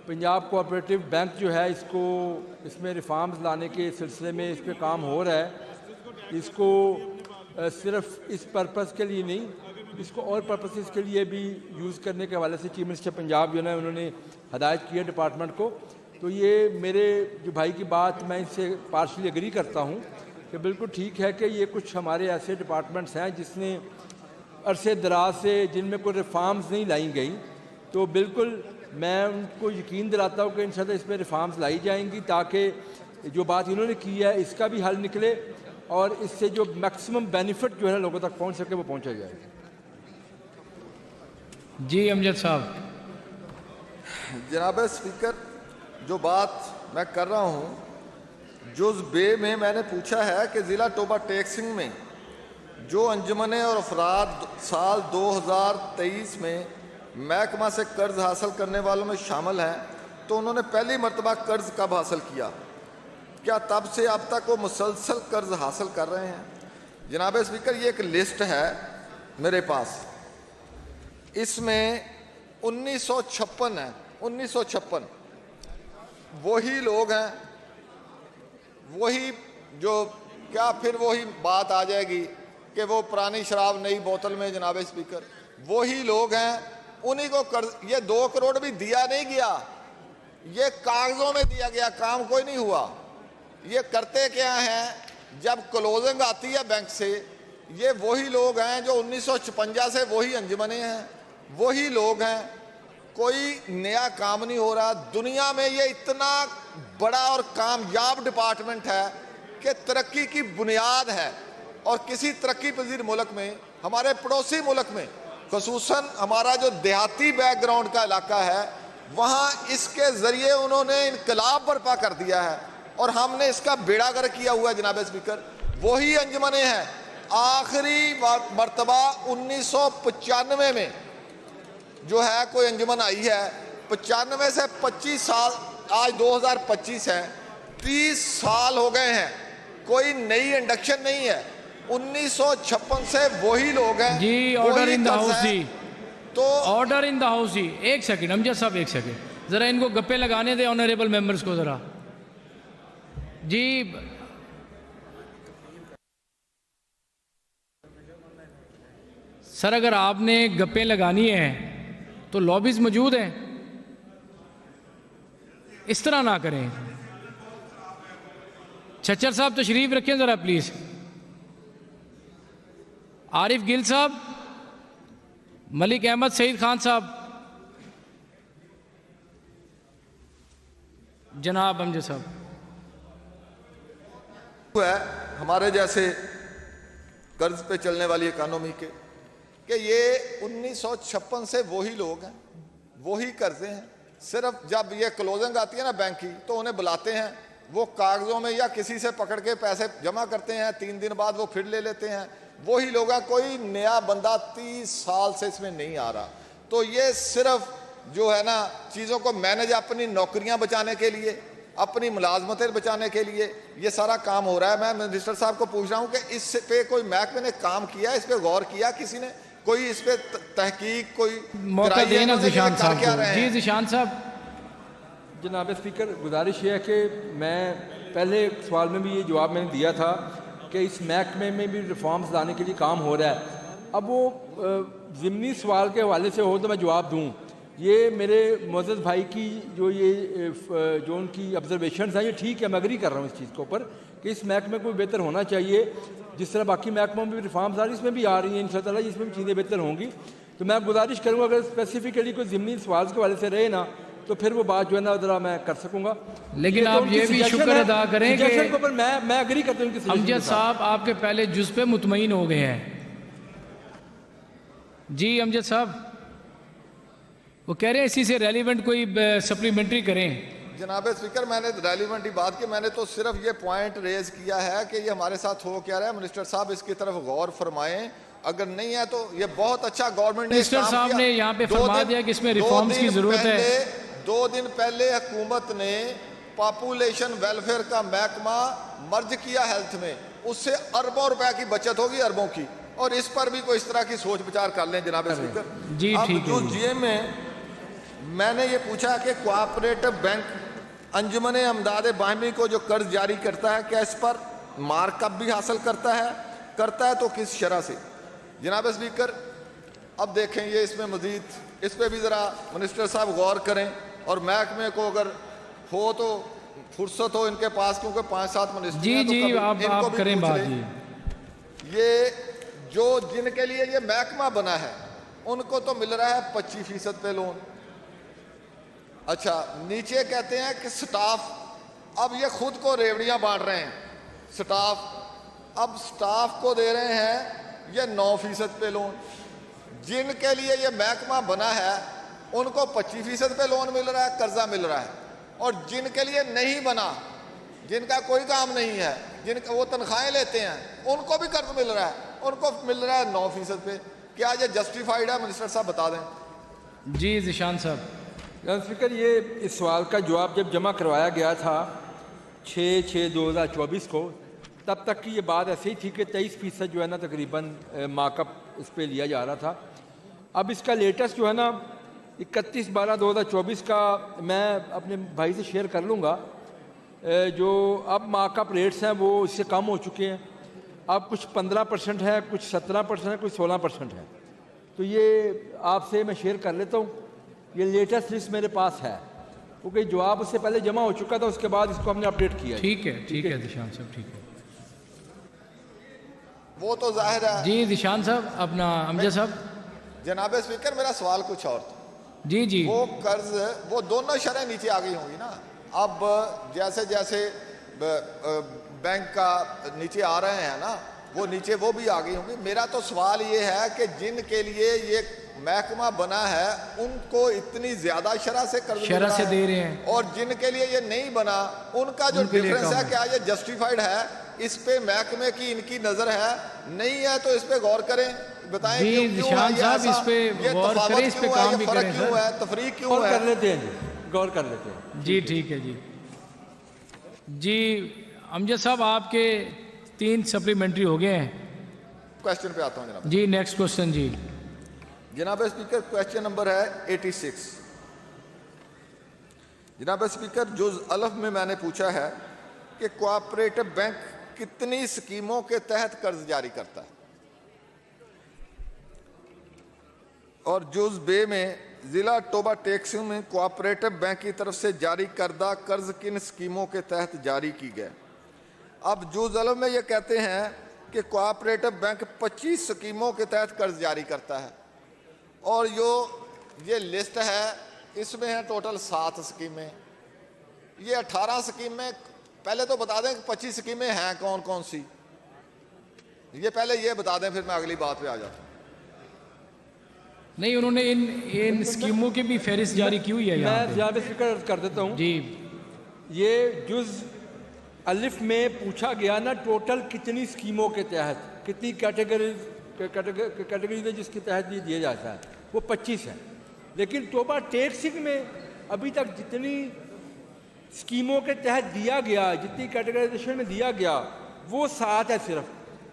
پنجاب کوآپریٹیو بینک جو ہے اس میں ریفارمز لانے کے سلسلے میں اس پہ کام ہو رہا ہے. اس کو صرف اس پرپس کے لیے نہیں, اس کو اور پرپسز کے لیے بھی یوز کرنے کے حوالے سے چیف منسٹر پنجاب جو ہے انہوں نے ہدایت کی ہے ڈپارٹمنٹ کو. تو یہ میرے جو بھائی کی بات میں اس سے پارشلی ایگری کرتا ہوں کہ بالکل ٹھیک ہے کہ یہ کچھ ہمارے ایسے ڈپارٹمنٹس ہیں جس نے عرصے دراز سے جن میں کوئی ریفارمز نہیں لائی گئیں, تو بالکل میں ان کو یقین دلاتا ہوں کہ انشاءاللہ اس میں ریفارمز لائی جائیں گی تاکہ جو بات انہوں نے کی ہے اس کا بھی حل نکلے اور اس سے جو میکسیمم بینیفٹ جو ہے لوگوں تک پہنچ سکے وہ پہنچا جائے. جی امجد صاحب. جناب اسپیکر جو بات میں کر رہا ہوں جز بے میں نے پوچھا ہے کہ ضلع ٹوبہ ٹیکسنگ میں جو انجمنیں اور افراد سال 2023 میں محکمہ سے قرض حاصل کرنے والوں میں شامل ہیں تو انہوں نے پہلی مرتبہ قرض کب حاصل کیا, کیا تب سے اب تک وہ مسلسل قرض حاصل کر رہے ہیں؟ جناب اسپیکر یہ ایک لسٹ ہے میرے پاس, اس میں 1956 ہے. 1956 وہی لوگ ہیں, وہی جو کیا پھر وہی بات آ جائے گی کہ وہ پرانی شراب نئی بوتل میں. جناب اسپیکر وہی لوگ ہیں, انہی کو قرض. یہ 2 کروڑ بھی دیا نہیں گیا, یہ کاغذوں میں دیا گیا, کام کوئی نہیں ہوا. یہ کرتے کیا ہیں جب کلوزنگ آتی ہے بینک سے, یہ وہی لوگ ہیں جو 1956 سے وہی انجمنیں ہیں, وہی لوگ ہیں, کوئی نیا کام نہیں ہو رہا. دنیا میں یہ اتنا بڑا اور کامیاب ڈپارٹمنٹ ہے کہ ترقی کی بنیاد ہے, اور کسی ترقی پذیر ملک میں, ہمارے پڑوسی ملک میں, خصوصاً ہمارا جو دیہاتی بیک گراؤنڈ کا علاقہ ہے وہاں اس کے ذریعے انہوں نے انقلاب برپا کر دیا ہے اور ہم نے اس کا بیڑا گر کیا ہوا ہے. جناب اسپیکر وہی انجمنیں ہیں. آخری مرتبہ 1995 میں جو ہے کوئی انجمن آئی ہے, 95 سے 25 سال, آج 2025 ہے, 30 سال ہو گئے ہیں, کوئی نئی انڈکشن نہیں ہے. 1956 سے وہی لوگ ہیں. جی آرڈر ان دا ہاؤس. جی تو آرڈر ان دا ہاؤس. جی ایک سیکنڈ امجد صاحب, ایک سیکنڈ ذرا ان کو گپے لگانے دیں آنریبل ممبرز کو ذرا. جی سر اگر آپ نے گپیں لگانی ہیں تو لابیز موجود ہیں, اس طرح نہ کریں. چھچر صاحب تشریف رکھیں ذرا پلیز. عارف گل صاحب, ملک احمد سعید خان صاحب, جناب امجد صاحب. ہے ہمارے جیسے قرض پہ چلنے والی اکانومی کے کہ یہ 1956 سے وہی لوگ ہیں, وہی قرضے ہیں. صرف جب یہ کلوزنگ آتی ہے نا بینک کی تو انہیں بلاتے ہیں, وہ کاغذوں میں یا کسی سے پکڑ کے پیسے جمع کرتے ہیں, 3 دن بعد وہ پھر لے لیتے ہیں. وہی لوگ ہیں, کوئی نیا بندہ 30 سال سے اس میں نہیں آ رہا. تو یہ صرف جو ہے نا چیزوں کو مینج, اپنی نوکریاں بچانے کے لیے, اپنی ملازمتیں بچانے کے لیے یہ سارا کام ہو رہا ہے. میں منسٹر صاحب کو پوچھ رہا ہوں کہ اس پہ کوئی محکمے نے کام کیا, اس پہ غور کیا کسی نے, کوئی اس پہ تحقیق کوئی موقع دینا ذیشان صاحب کو. جی ذیشان صاحب. جناب اسپیکر گزارش یہ ہے کہ میں پہلے سوال میں بھی یہ جواب میں نے دیا تھا کہ اس محکمے میں بھی ریفارمز لانے کے لیے کام ہو رہا ہے. اب وہ ضمنی سوال کے حوالے سے ہو تو میں جواب دوں. یہ میرے معزز بھائی کی جو ان کی آبزرویشنز ہیں یہ ٹھیک ہے, میں ایگری کر رہا ہوں اس چیز کے اوپر کہ اس محکمے کو بہتر ہونا چاہیے. جس طرح باقی محکموں میں بھی ریفارمز آ رہی ہیں, اس میں بھی آ رہی ہیں انشاء اللہ, اس میں بھی چیزیں بہتر ہوں گی. تو میں گزارش کروں گا اگر اسپیسیفکلی کوئی ضمنی سوال کے حوالے سے رہے نا تو پھر وہ بات جو ہے نا ذرا میں کر سکوں گا. لیکن آپ یہ بھی شکر ادا کریں کہ میں ایگری کرتا ہوں. امجد صاحب آپ کے پہلے جز پہ مطمئن ہو گئے ہیں. جی امجد صاحب وہ کہہ رہے ہیں اسی سے ریلیونٹ کوئی سپلیمنٹری کریں. جناب اسپیکر, میں نے ریلیونٹ ہی بات کی, میں نے تو صرف یہ پوائنٹ ریز کیا ہے کہ یہ ہمارے ساتھ ہو کیا رہا ہے. منسٹر صاحب اس کی طرف غور فرمائیں, اگر نہیں ہے تو یہ بہت اچھا گورنمنٹ نے منسٹر صاحب نے یہاں پہ فرما دیا کہ اس میں ریفارمز کی ضرورت ہے. 2 دن پہلے حکومت نے پاپولیشن ویلفیئر کا محکمہ مرج کیا ہیلتھ میں, اس سے اربوں روپے کی بچت ہوگی, اربوں کی, اور اس پر بھی کوئی اس طرح کی سوچ بچار کر لیں جناب اسپیکر. جی ٹھیک ہے. اب جی ایم میں نے یہ پوچھا کہ کوآپریٹو بینک انجمن امداد باہمی کو جو قرض جاری کرتا ہے کیا اس پر مارک اپ بھی حاصل کرتا ہے تو کس شرح سے؟ جناب اسپیکر, اب دیکھیں یہ اس میں مزید اس پہ بھی ذرا منسٹر صاحب غور کریں, اور محکمے کو اگر ہو تو فرصت ہو ان کے پاس, کیونکہ 5-7 منسٹر جی جی آپ کریں بات. یہ جو جن کے لیے یہ محکمہ بنا ہے ان کو تو مل رہا ہے 25% پہ لون. اچھا, نیچے کہتے ہیں کہ سٹاف, اب یہ خود کو ریوڑیاں بانٹ رہے ہیں سٹاف, اب سٹاف کو دے رہے ہیں یہ 9% پہ لون. جن کے لیے یہ محکمہ بنا ہے ان کو 25% پہ لون مل رہا ہے, قرضہ مل رہا ہے, اور جن کے لیے نہیں بنا, جن کا کوئی کام نہیں ہے, جن کا وہ تنخواہیں لیتے ہیں, ان کو بھی قرض مل رہا ہے, ان کو مل رہا ہے 9% پہ. کیا یہ جسٹیفائیڈ ہے؟ منسٹر صاحب بتا دیں. جی ذیشان صاحب. اسپیکر, یہ اس سوال کا جواب جب جمع کروایا گیا تھا 6/6/2024 کو, تب تک کی یہ بات ایسے ہی تھی کہ 23% جو ہے نا تقریباً مارک اپ اس پہ لیا جا رہا تھا. اب اس کا لیٹسٹ جو ہے نا 31/12/2024 کا میں اپنے بھائی سے شیئر کر لوں گا. جو اب مارک اپ ریٹس ہیں وہ اس سے کم ہو چکے ہیں. اب کچھ 15% ہے, کچھ 17% ہے, کچھ 16% ہے. تو یہ آپ سے میں شیئر کر لیتا ہوں. یہ لیٹسٹ لسٹ میرے پاس ہے, کیونکہ جواب اس سے پہلے جمع ہو چکا تھا, اس کے بعد اس کو ہم نے اپڈیٹ کیا. ٹھیک ہے ذیشان صاحب, ٹھیک ہے. وہ تو ظاہر ہے. جی ذیشان صاحب. اپنا امجد صاحب. جناب اسپیکر, میرا سوال کچھ اور تھا. جی وہ قرض, وہ دونوں شرح نیچے آ گئی ہوں گی نا. اب جیسے جیسے بینک کا نیچے آ رہے ہیں نا, وہ نیچے وہ بھی آ گئی ہوں گی. میرا تو سوال یہ ہے کہ جن کے لیے یہ محکمہ بنا ہے ان کو اتنی زیادہ شرح سے قرض دے رہے ہیں, اور جن کے لیے یہ نہیں بنا ان کا جو ڈفرنس ہے, کیا یہ جسٹیفائیڈ ہے؟ اس پہ محکمے کی ان کی نظر ہے, نہیں ہے تو اس پہ غور کریں, بتائیں جی ذیشان صاحب اس پہ غور کریں, اس پہ کام بھی کریں سر. تفریق کیوں ہے؟ کر لیتے ہیں جی, غور کر لیتے ہیں. جی ٹھیک ہے. جی امجد صاحب آپ کے 3 سپلیمنٹری ہو گئے ہیں. کوشچن پہ آتا ہوں جناب. جی نیکسٹ کوشچن. جی جناب اسپیکر, کوشچن نمبر ہے 86. جناب اسپیکر, جز الف میں نے پوچھا ہے کہ کوآپریٹو بینک کتنی سکیموں کے تحت قرض جاری کرتا ہے, اور جز بے میں ضلع ٹوبا ٹیکسیوں میں کوآپریٹو بینک کی طرف سے جاری کردہ قرض کن سکیموں کے تحت جاری کی گئے. اب جز الف میں یہ کہتے ہیں کہ کوآپریٹو بینک 25 سکیموں کے تحت قرض جاری کرتا ہے, اور یہ لسٹ ہے اس میں ہے ٹوٹل 7 سکیمیں. یہ 18 سکیمیں, پہلے تو بتا دیں کہ 25 سکیمیں ہیں کون کون سی, یہ پہلے یہ بتا دیں, پھر میں اگلی بات پہ آ جاتا ہوں. نہیں, انہوں نے ان سکیموں کی بھی فہرست جاری کی ہوئی ہے. میں جناب اسپیکر کر دیتا ہوں. جی, یہ جز الف میں پوچھا گیا نا ٹوٹل کتنی سکیموں کے تحت, کتنی کیٹیگریز ہے جس کے تحت یہ دیا جاتا ہے, وہ 25 ہے. لیکن ٹوبا ٹیکسنگ میں ابھی تک جتنی سکیموں کے تحت دیا گیا, جتنی کیٹیگرائزیشن میں دیا گیا, وہ 7 ہے صرف.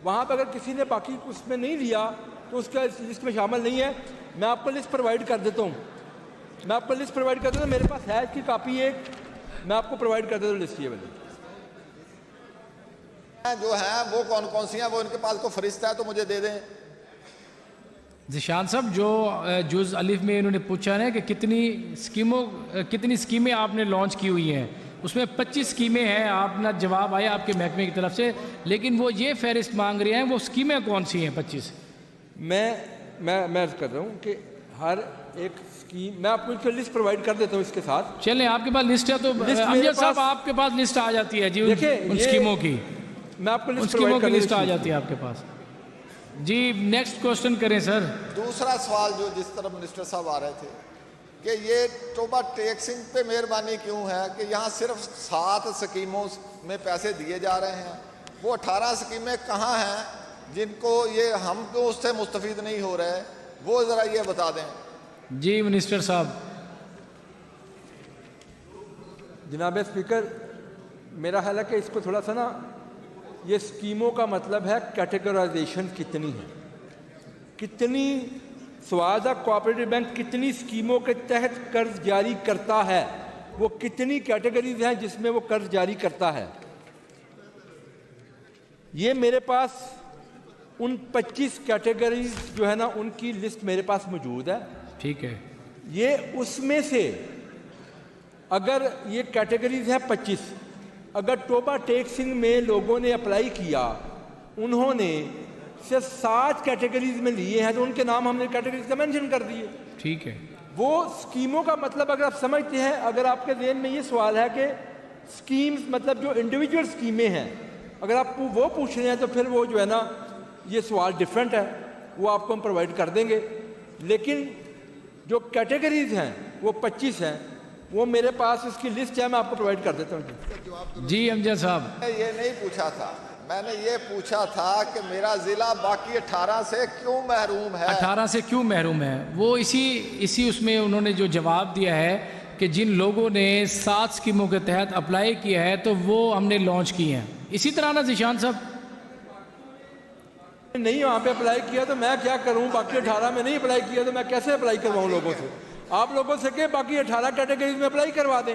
وہاں پہ اگر کسی نے باقی اس میں نہیں لیا تو اس کا لسٹ میں شامل نہیں ہے. میں آپ کو لسٹ پرووائڈ کر دیتا ہوں, میرے پاس ہے اس کی کاپی ایک, میں آپ کو پرووائڈ کر دیتا ہوں لسٹ. یہ والی جو ہیں وہ کون کون سی ہیں, وہ ان کے پاس کو فہرست ہے تو مجھے دے دیں. ذیشان صاحب جو جز الف میں انہوں نے پوچھا نا کہ کتنی اسکیمیں آپ نے لانچ کی ہوئی ہیں, اس میں 25 اسکیمیں ہیں, آپ نا جواب آیا آپ کے محکمے کی طرف سے, لیکن وہ یہ فہرست مانگ رہے ہیں وہ اسکیمیں کون سی ہیں 25؟ میں عرض کر رہا ہوں کہ ہر ایک اسکیم میں آپ کو اس لسٹ پرووائڈ کر دیتا ہوں اس کے ساتھ. چلیں آپ کے پاس لسٹ ہے تو امجد صاحب آپ کے پاس لسٹ آ جاتی ہے جی ان اسکیموں کی, میں آپ کو ان اسکیموں کی لسٹ آ جاتی ہے آپ کے پاس. جی نیکسٹ کوشچن کریں سر. دوسرا سوال جو جس طرح منسٹر صاحب آ رہے تھے کہ یہ ٹوبا ٹیکسنگ پہ مہربانی کیوں ہے کہ یہاں صرف 7 اسکیموں میں پیسے دیے جا رہے ہیں, وہ 18 اسکیمیں کہاں ہیں جن کو یہ ہم کو اس سے مستفید نہیں ہو رہے, وہ ذرا یہ بتا دیں. جی منسٹر صاحب. جناب اسپیکر, میرا خیال ہے کہ اس کو تھوڑا سا نا, یہ اسکیموں کا مطلب ہے کیٹیگرائزیشن کتنی ہے, کتنی سوال تھا کوآپریٹو بینک کتنی اسکیموں کے تحت قرض جاری کرتا ہے, وہ کتنی کیٹیگریز ہیں جس میں وہ قرض جاری کرتا ہے. یہ میرے پاس ان 25 کیٹیگریز جو ہے نا ان کی لسٹ میرے پاس موجود ہے. ٹھیک ہے, یہ اس میں سے اگر یہ کیٹیگریز ہیں 25, اگر ٹوبا ٹیکسنگ میں لوگوں نے اپلائی کیا, انہوں نے صرف 7 کیٹیگریز میں لیے ہیں تو ان کے نام ہم نے کیٹیگریز کا مینشن کر دیے. ٹھیک ہے, وہ اسکیموں کا مطلب اگر آپ سمجھتے ہیں, اگر آپ کے ذہن میں یہ سوال ہے کہ اسکیمز مطلب جو انڈیویجول اسکیمیں ہیں, اگر آپ وہ پوچھ رہے ہیں تو پھر وہ جو ہے نا یہ سوال ڈیفرنٹ ہے, وہ آپ کو ہم پرووائڈ کر دیں گے. لیکن جو کیٹیگریز ہیں وہ 25 ہیں, وہ میرے پاس اس کی لسٹ ہے, میں آپ کو پرووائڈ کر دیتا ہوں. جی امجد صاحب. میں یہ نہیں پوچھا تھا, میں نے یہ پوچھا تھا کہ میرا ضلع باقی 18 سے کیوں محروم ہے. 18 سے کیوں محروم ہے, وہ اسی اس میں انہوں نے جو جواب دیا ہے کہ جن لوگوں نے 7 اسکیموں کے تحت اپلائی کیا ہے تو وہ ہم نے لانچ کی ہیں. اسی طرح نا ذیشان صاحب نہیں وہاں پہ اپلائی کیا تو میں کیا کروں, باقی 18 میں نہیں اپلائی کیا تو میں کیسے اپلائی کرواؤں لوگوں سے. آپ لوگوں سے کہ باقی 18 کیٹیگریز میں اپلائی کروا دیں.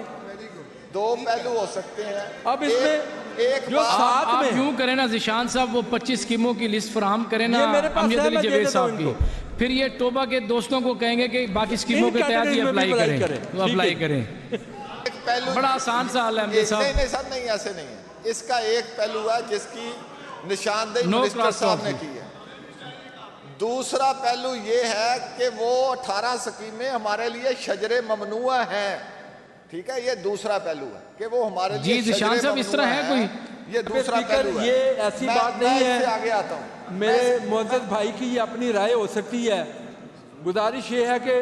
2 پہلو ہو سکتے ہیں. اب اس میں ایک جو ساتھ آپ میں یوں کریں نا ذیشان صاحب, وہ 25 اسکیموں کی لسٹ فراہم کریں نا امجد علی جاوید صاحب کی, پھر یہ ٹوبا کے دوستوں کو کہیں گے کہ باقی اسکیموں کے تحت یہ اپلائی کریں, وہ اپلائی کریں. بڑا آسان سا حال ہے امجد صاحب. نہیں سر, نہیں ایسے نہیں ہے. اس کا ایک پہلو ہے جس کی نشاندہی منسٹر صاحب نے کی ہے. دوسرا پہلو یہ ہے کہ وہ 18 اسکیمیں ہمارے لیے شجر ممنوع ہیں. ٹھیک ہے, یہ دوسرا پہلو ہے کہ وہ ہمارے لیے جی ذیشان صاحب اس طرح ہے کوئی, یہ دوسرا پہلو ہے. یہ ایسی بات نہیں ہے, میں آگے آتا ہوں. میرے معزز بھائی کی یہ اپنی رائے ہو سکتی ہے. گزارش یہ ہے کہ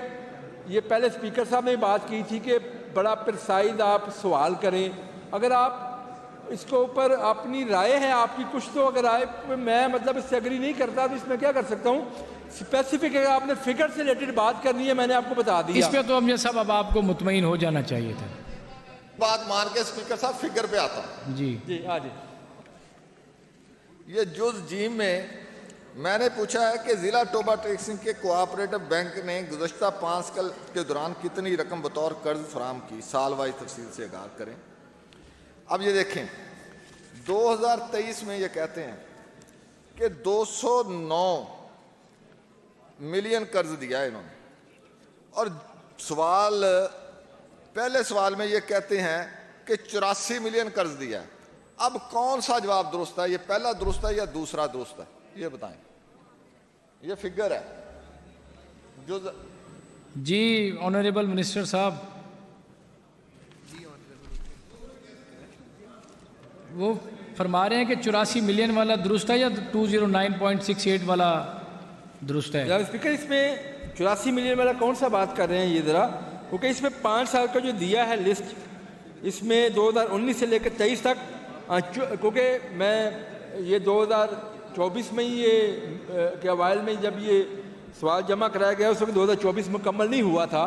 یہ پہلے اسپیکر صاحب نے بات کی تھی کہ بڑا پرسائز آپ سوال کریں. اگر آپ اس کے اوپر اپنی رائے ہے آپ کی کچھ, تو اگر رائے میں مطلب اس سے اگری نہیں کرتا تو اس میں کیا کر سکتا ہوں. اسپیسیفک اگر آپ نے فگر سے ریلیٹڈ بات کرنی ہے میں نے آپ کو بتا دیا. اس پہ تو امجد صاحب اب آپ کو مطمئن ہو جانا چاہیے تھا. بات مان کے اسپیکر صاحب فگر پہ آتا ہوں. جی جی جی. یہ جز جیم میں میں نے پوچھا ہے کہ ضلع ٹوبا ٹیکسنگ کے کوآپریٹو بینک نے گزشتہ 5 سال کے دوران کتنی رقم بطور قرض فراہم کی, سال وائز تفصیل سے آگاہ کریں. اب یہ دیکھیں 2023 میں یہ کہتے ہیں کہ 209 ملین قرض دیا ہے انہوں نے, اور پہلے سوال میں یہ کہتے ہیں کہ 84 ملین قرض دیا ہے. اب کون سا جواب درست ہے, یہ پہلا درست ہے یا دوسرا درست ہے, یہ بتائیں. یہ فگر ہے جو جی آنریبل منسٹر صاحب. وہ فرما رہے ہیں کہ 84 ملین والا درست ہے یا 209.68 والا درست ہے. جناب اسپیکر, اس میں 84 ملین والا کون سا بات کر رہے ہیں یہ ذرا, کیونکہ اس میں 5 سال کا جو دیا ہے لسٹ, اس میں 2019 سے لے کر 23 تک, کیونکہ میں یہ 2024 میں ہی یہ کے اوائل میں جب یہ سوال جمع کرایا گیا اس وقت 2024 مکمل نہیں ہوا تھا.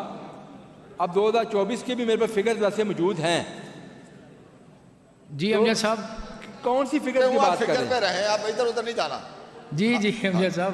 اب 2024 کے بھی میرے پاس فگرز ویسے موجود ہیں. جی امجد صاحب کون سی فگر کی بات کر رہے ہیں, آپ ادھر ادھر نہیں جانا. جی امجد صاحب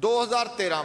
2013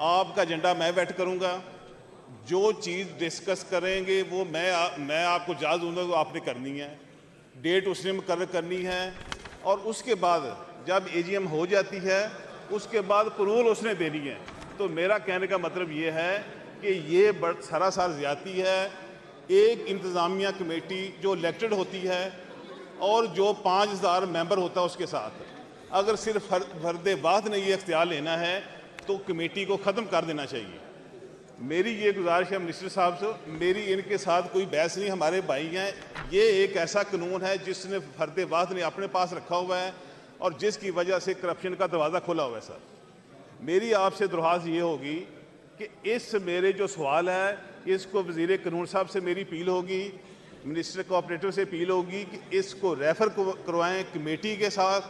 آپ کا ایجنڈا میں ویٹ کروں گا, جو چیز ڈسکس کریں گے وہ میں آپ کو اجازت دوں گا وہ آپ نے کرنی ہے, ڈیٹ اس نے مقرر کرنی ہے, اور اس کے بعد جب اے جی ایم ہو جاتی ہے اس کے بعد پرول اس نے دینی ہے. تو میرا کہنے کا مطلب یہ ہے کہ یہ سراسر زیادتی ہے. ایک انتظامیہ کمیٹی جو الیکٹڈ ہوتی ہے اور جو 5000 ممبر ہوتا ہے اس کے ساتھ اگر صرف فرد واحد نے یہ اختیار لینا ہے تو کمیٹی کو ختم کر دینا چاہیے. میری یہ گزارش ہے منسٹر صاحب سے, میری ان کے ساتھ کوئی بحث نہیں, ہمارے بھائی ہیں. یہ ایک ایسا قانون ہے جس نے فرد واحد نے اپنے پاس رکھا ہوا ہے اور جس کی وجہ سے کرپشن کا دروازہ کھلا ہوا ہے. سر میری آپ سے درخواست یہ ہوگی کہ اس میرے جو سوال ہے اس کو وزیر قانون صاحب سے میری اپیل ہوگی, منسٹر کوآپریٹو سے اپیل ہوگی کہ اس کو ریفر کروائیں کمیٹی کے ساتھ,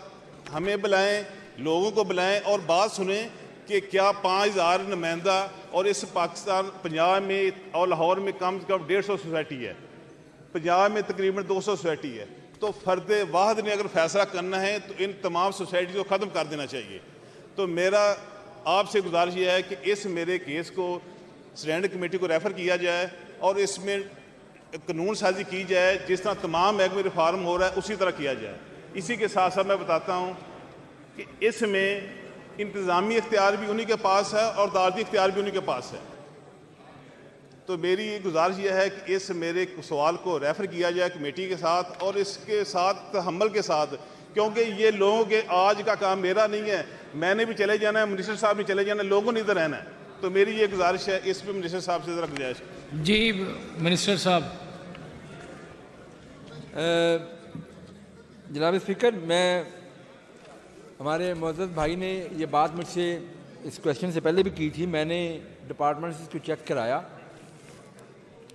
ہمیں بلائیں, لوگوں کو بلائیں اور بات سنیں کہ کیا 5000 نمائندہ اور اس پاکستان پنجاب میں اور لاہور میں کم سے کم 150 سوسائٹی ہے, پنجاب میں تقریباً 200 سوسائٹی ہے. تو فرد واحد نے اگر فیصلہ کرنا ہے تو ان تمام سوسائٹی کو ختم کر دینا چاہیے. تو میرا آپ سے گزارش یہ ہے کہ اس میرے کیس کو اسٹینڈنگ کمیٹی کو ریفر کیا جائے اور اس میں قانون سازی کی جائے, جس طرح تمام محکمے ریفارم ہو رہا ہے اسی طرح کیا جائے. اسی کے ساتھ ساتھ میں بتاتا ہوں کہ اس میں انتظامی اختیار بھی انہی کے پاس ہے اور عدالتی اختیار بھی انہی کے پاس ہے. تو میری یہ گزارش یہ ہے کہ اس میرے سوال کو ریفر کیا جائے کمیٹی کے ساتھ اور اس کے ساتھ تحمل کے ساتھ, کیونکہ یہ لوگوں کے آج کا کام میرا نہیں ہے, میں نے بھی چلے جانا ہے, منسٹر صاحب نے چلے جانا ہے, لوگوں نے ادھر رہنا ہے. تو میری یہ گزارش ہے اس پہ منسٹر صاحب سے ذرا گزارش. جی منسٹر صاحب. جناب اسپیکر, میں ہمارے معزز بھائی نے یہ بات مجھ سے اس کویشچن سے پہلے بھی کی تھی, میں نے ڈپارٹمنٹ سے اس کو چیک کرایا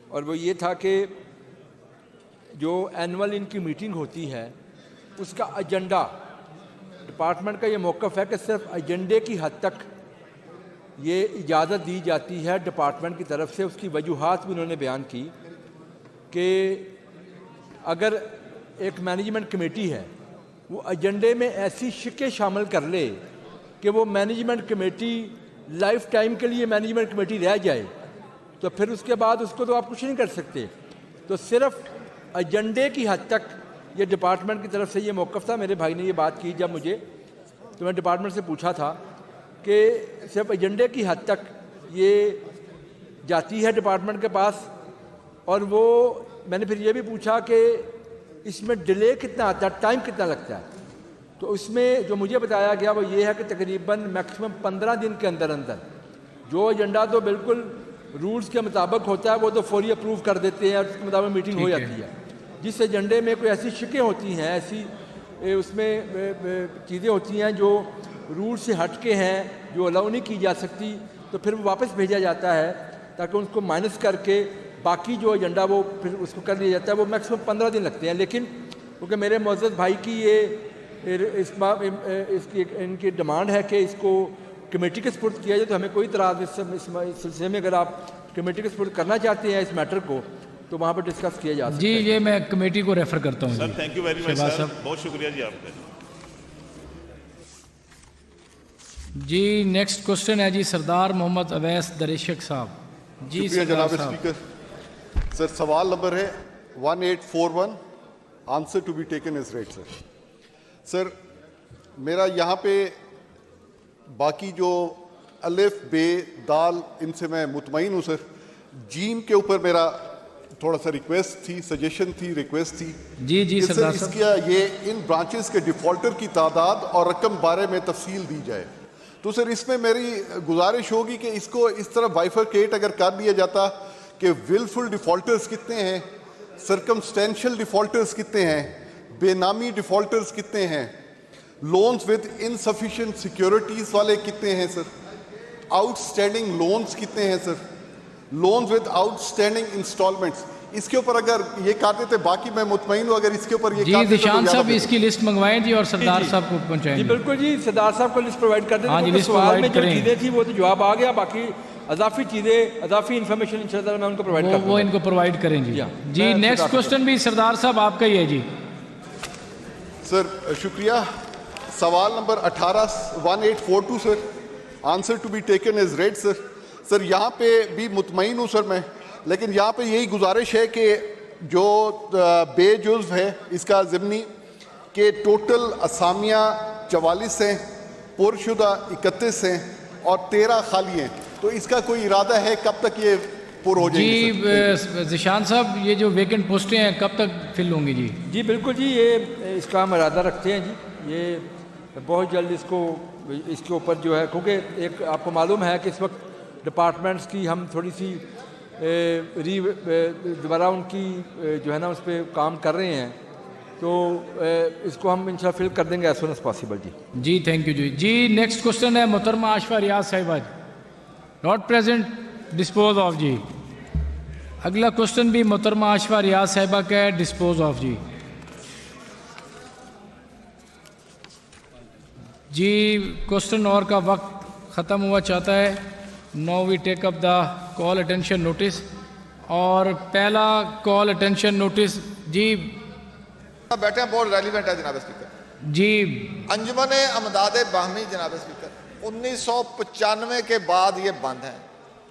اور وہ یہ تھا کہ جو اینول ان کی میٹنگ ہوتی ہے اس کا ایجنڈا, ڈپارٹمنٹ کا یہ موقف ہے کہ صرف ایجنڈے کی حد تک یہ اجازت دی جاتی ہے ڈپارٹمنٹ کی طرف سے. اس کی وجوہات بھی انہوں نے بیان کی کہ اگر ایک مینجمنٹ کمیٹی ہے وہ ایجنڈے میں ایسی شکیں شامل کر لے کہ وہ مینجمنٹ کمیٹی لائف ٹائم کے لیے مینجمنٹ کمیٹی رہ جائے تو پھر اس کے بعد اس کو تو آپ کچھ نہیں کر سکتے. تو صرف ایجنڈے کی حد تک یہ ڈپارٹمنٹ کی طرف سے یہ موقف تھا. میرے بھائی نے یہ بات کی جب مجھے, تو میں ڈپارٹمنٹ سے پوچھا تھا کہ صرف ایجنڈے کی حد تک یہ جاتی ہے ڈپارٹمنٹ کے پاس, اور وہ میں نے پھر یہ بھی پوچھا کہ اس میں ڈیلے کتنا آتا ہے, ٹائم کتنا لگتا ہے. تو اس میں جو مجھے بتایا گیا وہ یہ ہے کہ تقریباً میکسیمم 15 دن کے اندر جو ایجنڈا تو بالکل رولز کے مطابق ہوتا ہے وہ تو فوری اپروو کر دیتے ہیں اور اس کے مطابق میٹنگ ہو جاتی ہے. جس ایجنڈے میں کوئی ایسی شکیں ہوتی ہیں, ایسی اس میں چیزیں ہوتی ہیں جو رول سے ہٹ کے ہیں, جو الاؤ نہیں کی جا سکتی, تو پھر وہ واپس بھیجا جاتا ہے تاکہ اس کو مائنس کر کے باقی جو ایجنڈا وہ پھر اس کو کر لیا جاتا ہے. وہ میکسیمم 15 دن لگتے ہیں. لیکن کیونکہ میرے معزز بھائی کی ان کی ڈیمانڈ ہے کہ اس کو کمیٹی کے سپرد کیا جائے, تو ہمیں کوئی اعتراض اس سلسلے میں, اگر آپ کمیٹی کے سپرد کرنا چاہتے ہیں اس میٹر کو تو وہاں پر ڈسکس کیا جا سکتا ہے. جی یہ میں کمیٹی کو ریفر کرتا ہوں. Sir thank you very much sir, بہت شکریہ جی آپ کا. جی نیکسٹ کوسچن ہے جی سردار محمد اویس دریشک صاحب. جی شکریہ جناب اسپیکر. سر سوال نمبر ہے 1841, answer to be taken as read. Sir میرا یہاں پہ باقی جو الف بے دال ان سے میں مطمئن ہوں. سر جیم کے اوپر میرا تھوڑا سا ریکویسٹ تھی, سجیشن تھی, ریکویسٹ تھی. جی جی سردار صاحب, اس کا یہ ان برانچز کے ڈیفالٹر کی تعداد اور رقم بارے میں تفصیل دی جائے. تو سر اس میں میری گزارش ہوگی کہ اس کو اس طرح بائیفرکیٹ اگر کر دیا جاتا کہ ولفل ڈیفالٹرز کتنے ہیں, سرکمسٹینشل ڈیفالٹرز کتنے ہیں, بے نامی ڈیفالٹرز کتنے ہیں, لونز ود انسفیشینٹ سیکیورٹیز والے کتنے ہیں سر, آؤٹ اسٹینڈنگ لونز کتنے ہیں sir, loans with outstanding instalments. اس کے اوپر اگر یہ کر دیتے, باقی میں مطمئن ہوں اگر اس کے اوپر یہ جی ذیشان صاحب اس کی لسٹ منگوائیں جی اور سردار صاحب کو پہنچائیں. جی بالکل جی, سردار صاحب کو لسٹ پرووائڈ کر دیں. جی سوال میں جو چیزیں تھیں وہ تو جواب آ گیا, باقی اضافی چیزیں, اضافی انفارمیشن انشاءاللہ میں ان کو پرووائڈ کر دوں گا. وہ ان کو پرووائڈ کریں جی. جی نیکسٹ کوسچن بھی سردار صاحب آپ کا ہی ہے جی. سر شکریہ. سوال نمبر 18 1842 sir. Answer to be taken as read sir. Sir یہاں پہ بھی مطمئن ہوں سر میں, لیکن یہاں پہ یہی گزارش ہے کہ جو بے جزو ہے اس کا ضمنی کہ ٹوٹل اسامیاں 44 ہیں, پر شدہ 31 ہیں اور 13 خالی ہیں, تو اس کا کوئی ارادہ ہے کب تک یہ پر ہو جائیں گے؟ جی ذیشان صاحب, یہ جو ویکنٹ پوسٹیں ہیں کب تک فل ہوں گی؟ جی بالکل جی, یہ اس کا ہم ارادہ رکھتے ہیں جی. یہ بہت جلد اس کے اوپر جو ہے, کیونکہ ایک آپ کو معلوم ہے کہ اس وقت ڈپارٹمنٹس کی ہم تھوڑی سی دوبارہ ان کی جو ہے نا اس پہ کام کر رہے ہیں, تو اس کو ہم انشاءاللہ فل کر دیں گے ایز سون ایز پاسبل. جی تھینک یو جی. جی نیکسٹ کوشچن ہے محترمہ Ashifa Riaz sahiba, not present, dispose of. جی اگلا کوشچن بھی محترمہ عاشفہ ریاض صاحبہ کا ہے, ڈسپوز آف. جی کوشچن اور کا وقت ختم ہوا چاہتا ہے. نو وی ٹیک اپ دا کال اٹینشن نوٹس, اور پہلا کال اٹینشن نوٹس جی بیٹھے ہیں, بہت ریلیونٹ ہے جناب اسپیکر. جی انجمن امداد باہمی جناب اسپیکر 1995 کے بعد یہ بند ہے.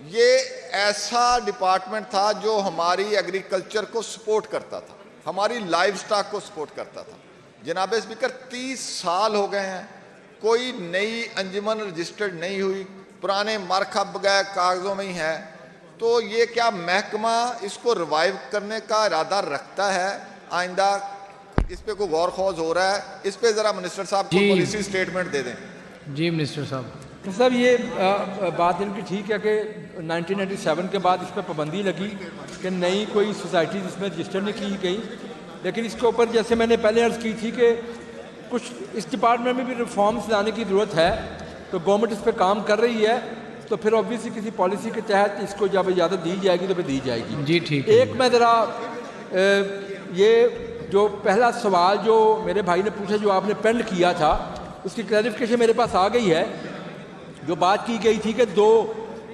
یہ ایسا ڈپارٹمنٹ تھا جو ہماری ایگریکلچر کو سپورٹ کرتا تھا, ہماری لائف سٹاک کو سپورٹ کرتا تھا. جناب اسپیکر 30 سال ہو گئے ہیں, کوئی نئی انجمن رجسٹرڈ نہیں ہوئی, پرانے مر کھپ گئے, کاغذوں میں ہی ہے. تو یہ کیا محکمہ اس کو ریوائیو کرنے کا ارادہ رکھتا ہے؟ آئندہ اس پہ کوئی غور خوض ہو رہا ہے؟ اس پہ ذرا منسٹر صاحب کو پالیسی سٹیٹمنٹ دے دیں. جی منسٹر صاحب. سر یہ بات ان کی ٹھیک ہے کہ 1997 کے بعد اس پہ پابندی لگی کہ نئی کوئی سوسائٹیز اس میں رجسٹر نہیں کی گئی, لیکن اس کے اوپر جیسے میں نے پہلے عرض کی تھی کہ کچھ اس ڈپارٹمنٹ میں بھی ریفارمز لانے کی ضرورت ہے, تو گورنمنٹ اس پہ کام کر رہی ہے, تو پھر اوبویسلی کسی پالیسی کے تحت اس کو جب اجازت دی جائے گی تو پھر دی جائے گی. جی ٹھیک. ایک میں ذرا یہ جو پہلا سوال جو میرے بھائی نے پوچھا, جو آپ نے پینڈ کیا تھا, اس کی کلیریفیکیشن میرے پاس آ گئی ہے. جو بات کی گئی تھی کہ 2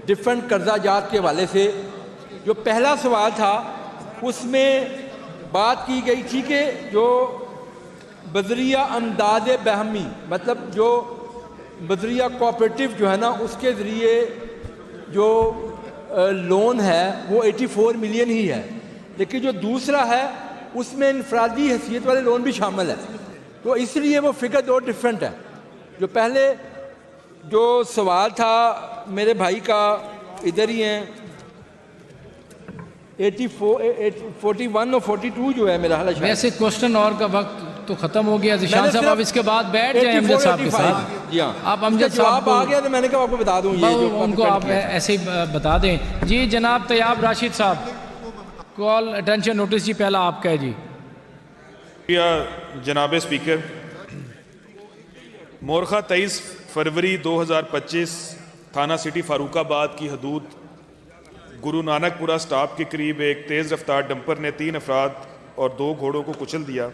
ڈفرینٹ قرضہ جات کے حوالے سے, جو پہلا سوال تھا اس میں بات کی گئی تھی کہ جو بذریعہ امداد باہمی, مطلب جو بذریعہ کوآپریٹو جو ہے نا اس کے ذریعے جو لون ہے وہ 84 ملین ہی ہے, لیکن جو دوسرا ہے اس میں انفرادی حیثیت والے لون بھی شامل ہے, تو اس لیے وہ فگر 2 ڈفرینٹ ہے. جو پہلے جو سوال تھا میرے بھائی کا ادھر ہی ہیں 41 اور 42 جو ہے میرا حال ہے. ویسے کوشچن اور کا وقت تو ختم ہو گیا. ذیشان صاحب آپ اس کے بعد بیٹھ جائیں امجد صاحب کے ساتھ. جی ہاں, آپ امجد صاحب آ گیا تو میں نے کہا آپ کو بتا دوں, یہ ان کو آپ ایسے ہی بتا دیں. جی جناب طیاب راشد صاحب, کال اٹینشن نوٹس. جی پہلا آپ کا ہے. جی جناب اسپیکر, مورخہ 23 فروری 2025 تھانہ سٹی فاروق آباد کی حدود گرو نانک پورہ سٹاپ کے قریب ایک تیز رفتار ڈمپر نے 3 افراد اور 2 گھوڑوں کو کچل دیا,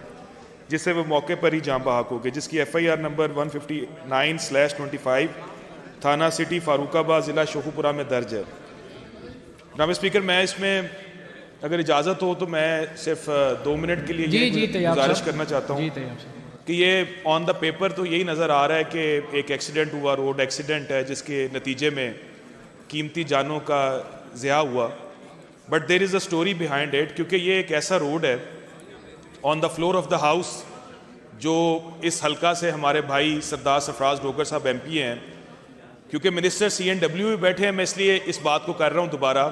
جس سے وہ موقع پر ہی جاں بحق ہو گئے, جس کی FIR نمبر 159/25 تھانہ سٹی فاروق آباد ضلع شوخوپورہ میں درج ہے. جناب اسپیکر, میں اس میں اگر اجازت ہو تو میں صرف 2 منٹ کے لیے یہ گزارش کرنا چاہتا ہوں کہ یہ آن دا پیپر تو یہی نظر آ رہا ہے کہ ایک ایکسیڈنٹ ہوا, روڈ ایکسیڈنٹ ہے, جس کے نتیجے میں قیمتی جانوں کا ضیاع ہوا, but there is a story behind it, کیونکہ یہ ایک ایسا روڈ ہے on the floor of the house جو اس حلقہ سے ہمارے بھائی سردار سرفراز ڈوگر صاحب MP ہیں. کیونکہ منسٹر CNW بھی بیٹھے ہیں, میں اس لیے اس بات کو کر رہا ہوں دوبارہ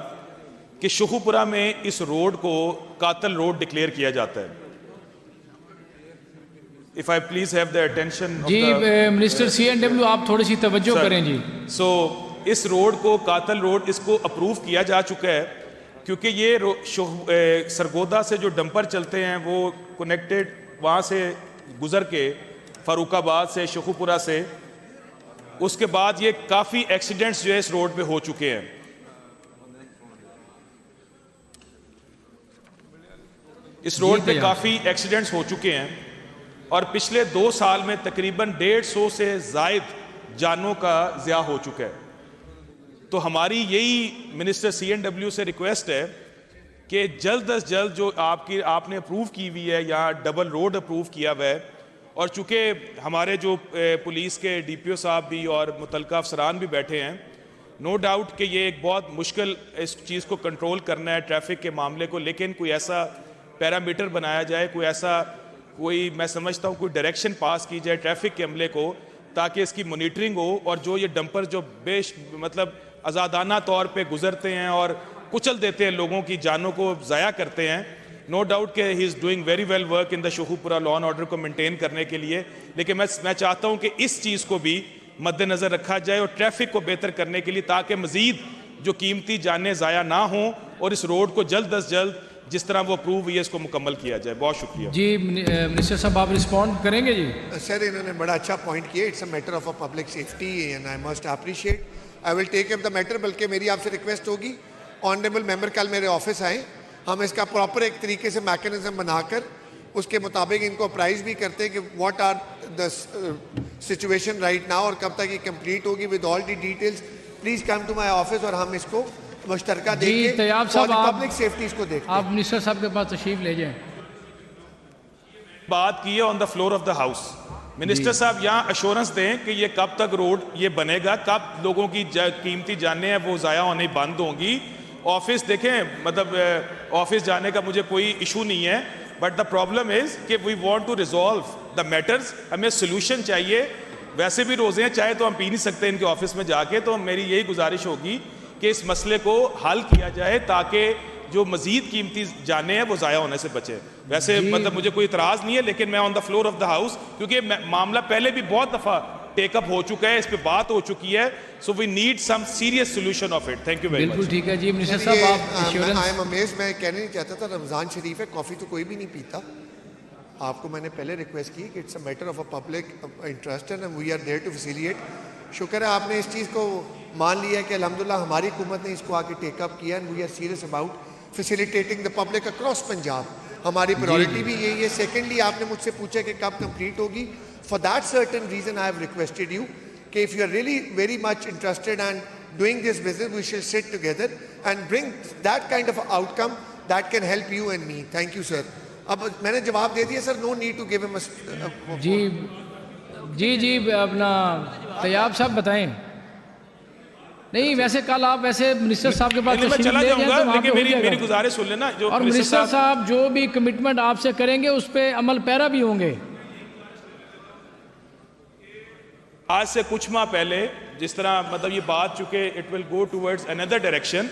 کہ شوخوپورہ میں اس روڈ کو قاتل روڈ ڈکلیئر کیا جاتا ہے. If I please have the attention of جی منسٹر CNW آپ تھوڑی سی توجہ کریں. جی سو اس روڈ کو قاتل روڈ اس کو اپروو کیا جا چکا ہے, کیونکہ یہ سرگودا سے جو ڈمپر چلتے ہیں وہ کنیکٹڈ وہاں سے گزر کے فاروق آباد سے شوخوپورہ سے, اس کے بعد یہ کافی ایکسیڈنٹس جو ہے اس روڈ پہ ہو چکے ہیں. اس روڈ پہ کافی ایکسیڈنٹس ہو چکے ہیں اور پچھلے 2 سال میں تقریباً 150 سے زائد جانوں کا ضیاع ہو چکا ہے. تو ہماری یہی منسٹر CNW سے ریکویسٹ ہے کہ جلد از جلد جو آپ نے اپروو کی ہوئی ہے یا ڈبل روڈ اپروو کیا ہوا ہے, اور چونکہ ہمارے جو پولیس کے ڈی پی او صاحب بھی اور متعلقہ افسران بھی بیٹھے ہیں، نو ڈاؤٹ کہ یہ ایک بہت مشکل اس چیز کو کنٹرول کرنا ہے ٹریفک کے معاملے کو، لیکن کوئی ایسا پیرامیٹر بنایا جائے، کوئی میں سمجھتا ہوں کوئی ڈائریکشن پاس کی جائے ٹریفک کے عملے کو، تاکہ اس کی مانیٹرنگ ہو، اور جو یہ ڈمپر جو مطلب آزادانہ طور پہ گزرتے ہیں اور کچل دیتے ہیں لوگوں کی جانوں کو ضائع کرتے ہیں، نو ڈاؤٹ کہ he is doing very well work in the Sheikhupura law and order کو مینٹین کرنے کے لیے، لیکن میں چاہتا ہوں کہ اس چیز کو بھی مد نظر رکھا جائے اور ٹریفک کو بہتر کرنے کے لیے، تاکہ مزید جو قیمتی جانیں ضائع نہ ہوں اور اس روڈ کو جلد از جلد جس طرح وہ اپروو ہوئی ہے اس کو مکمل کیا جائے. بہت شکریہ. جی منسٹر صاحب آپ رسپونڈ کریں گے؟ جی سر انہوں نے بڑا اچھا پوائنٹ کیا. It's a matter of a public safety and I must appreciate. I will take up the matter. بلکہ میری آپ سے ریکویسٹ ہوگی آنریبل ممبر کل میرے آفس آئیں, ہم اس کا پراپر ایک طریقے سے میکینزم بنا کر اس کے مطابق ان کو اپرائز بھی کرتے ہیں کہ what are the situation right now اور کب تک یہ کمپلیٹ ہوگی with all the details. Please come to my office اور ہم اس کو مشترکہ دیکھیں. طیاب صاحب پبلک سیفٹی اس کو دیکھتے ہیں. آپ منسٹر صاحب کے پاس تشریف لے جائیں. بات کی ہے on the floor of the house. Minister صاحب یہاں ایشورنس دیں کہ یہ کب تک روڈ یہ بنے گا, کب لوگوں کی قیمتی جانیں ہیں وہ ضائع ہونے بند ہوں گی. آفس دیکھیں, مطلب آفس جانے کا مجھے کوئی ایشو نہیں ہے, بٹ دا پرابلم از کہ we want to resolve the matters. ہمیں سولوشن چاہیے. ویسے بھی روزے ہیں, چائے تو ہم پی نہیں سکتے ان کے آفس میں جا کے, تو میری یہی گزارش ہوگی کہ اس مسئلے کو حل کیا جائے تاکہ جو مزید قیمتی جانیں ہیں وہ ضائع ہونے سے بچے. ویسے مطلب مجھے کوئی اعتراض نہیں ہے, لیکن میں on the floor of the house, کیونکہ معاملہ پہلے بھی بہت دفعہ ٹیک اپ ہو چکا ہے, اس پہ بات ہو چکی ہے, so we need some serious solution of it. Thank you very much. بالکل ٹھیک ہے جی منسٹر صاحب آپ ایشورنس. I am amazed. میں کہنا نہیں چاہتا تھا, رمضان شریف ہے, کافی تو کوئی بھی نہیں پیتا. آپ کو میں نے پہلے ریکویسٹ کی کہ it's a matter of a public interest and we are there to facilitate. شکر ہے آپ نے اس چیز کو مان لیا کہ الحمدللہ ہماری حکومت نے اس کو آ کے ٹیک اپ کیا, and we are serious about facilitating the public across Punjab. ہماری پرائورٹی بھی یہی ہے. سیکنڈلی آپ نے مجھ سے پوچھا کہ کب کمپلیٹ ہوگی. For that certain reason I have requested you کہ if you are really very much interested and doing this business, we shall sit together and bring that kind of outcome that can help you and me. Thank you, sir. اب میں نے جواب دے دیا سر. No need to give him a... جی اپنا طیاب صاحب بتائیں. نہیں ویسے کل آپ ویسے منسٹر صاحب کے پاس تشریف لے جائیں تو وہاں پہ میری گزارش سن لینا. اور منسٹر صاحب جو بھی کمٹمنٹ آپ سے کریں گے اس پہ عمل پیرا بھی ہوں گے. آج سے کچھ ماہ پہلے جس طرح مطلب یہ بات چونکہ it will go towards another direction,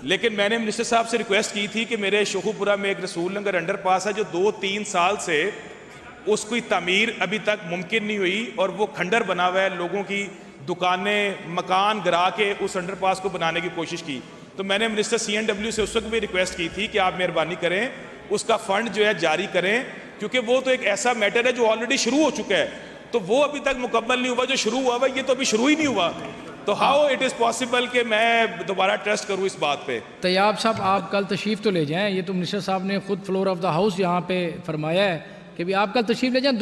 لیکن میں نے منسٹر صاحب سے ریکویسٹ کی تھی کہ میرے شوخوپورہ میں ایک رسول نگر انڈر پاس ہے جو 2-3 سال سے اس کی تعمیر ابھی تک ممکن نہیں ہوئی, اور وہ کھنڈر بنا ہوا ہے. لوگوں کی دکانیں مکان گرا کے اس انڈر پاس کو بنانے کی کوشش کی. تو میں نے منسٹر CNW سے اس وقت بھی ریکویسٹ کی تھی کہ آپ مہربانی کریں اس کا فنڈ جو ہے جاری کریں, کیونکہ وہ تو ایک ایسا میٹر ہے جو آلریڈی شروع ہو چکا ہے, تو وہ ابھی تک مکمل نہیں ہوا. جو شروع ہوا ہے یہ تو ابھی شروع ہی نہیں ہوا, تو ہاؤ اٹ از پاسبل کہ میں دوبارہ ٹرسٹ کروں اس بات پہ. طیاب صاحب آپ کل تشریف تو لے جائیں. یہ تو منسٹر صاحب نے خود فلور آف دا ہاؤس یہاں پہ فرمایا ہے کہ بھی آپ کل تشریف لے جائیں,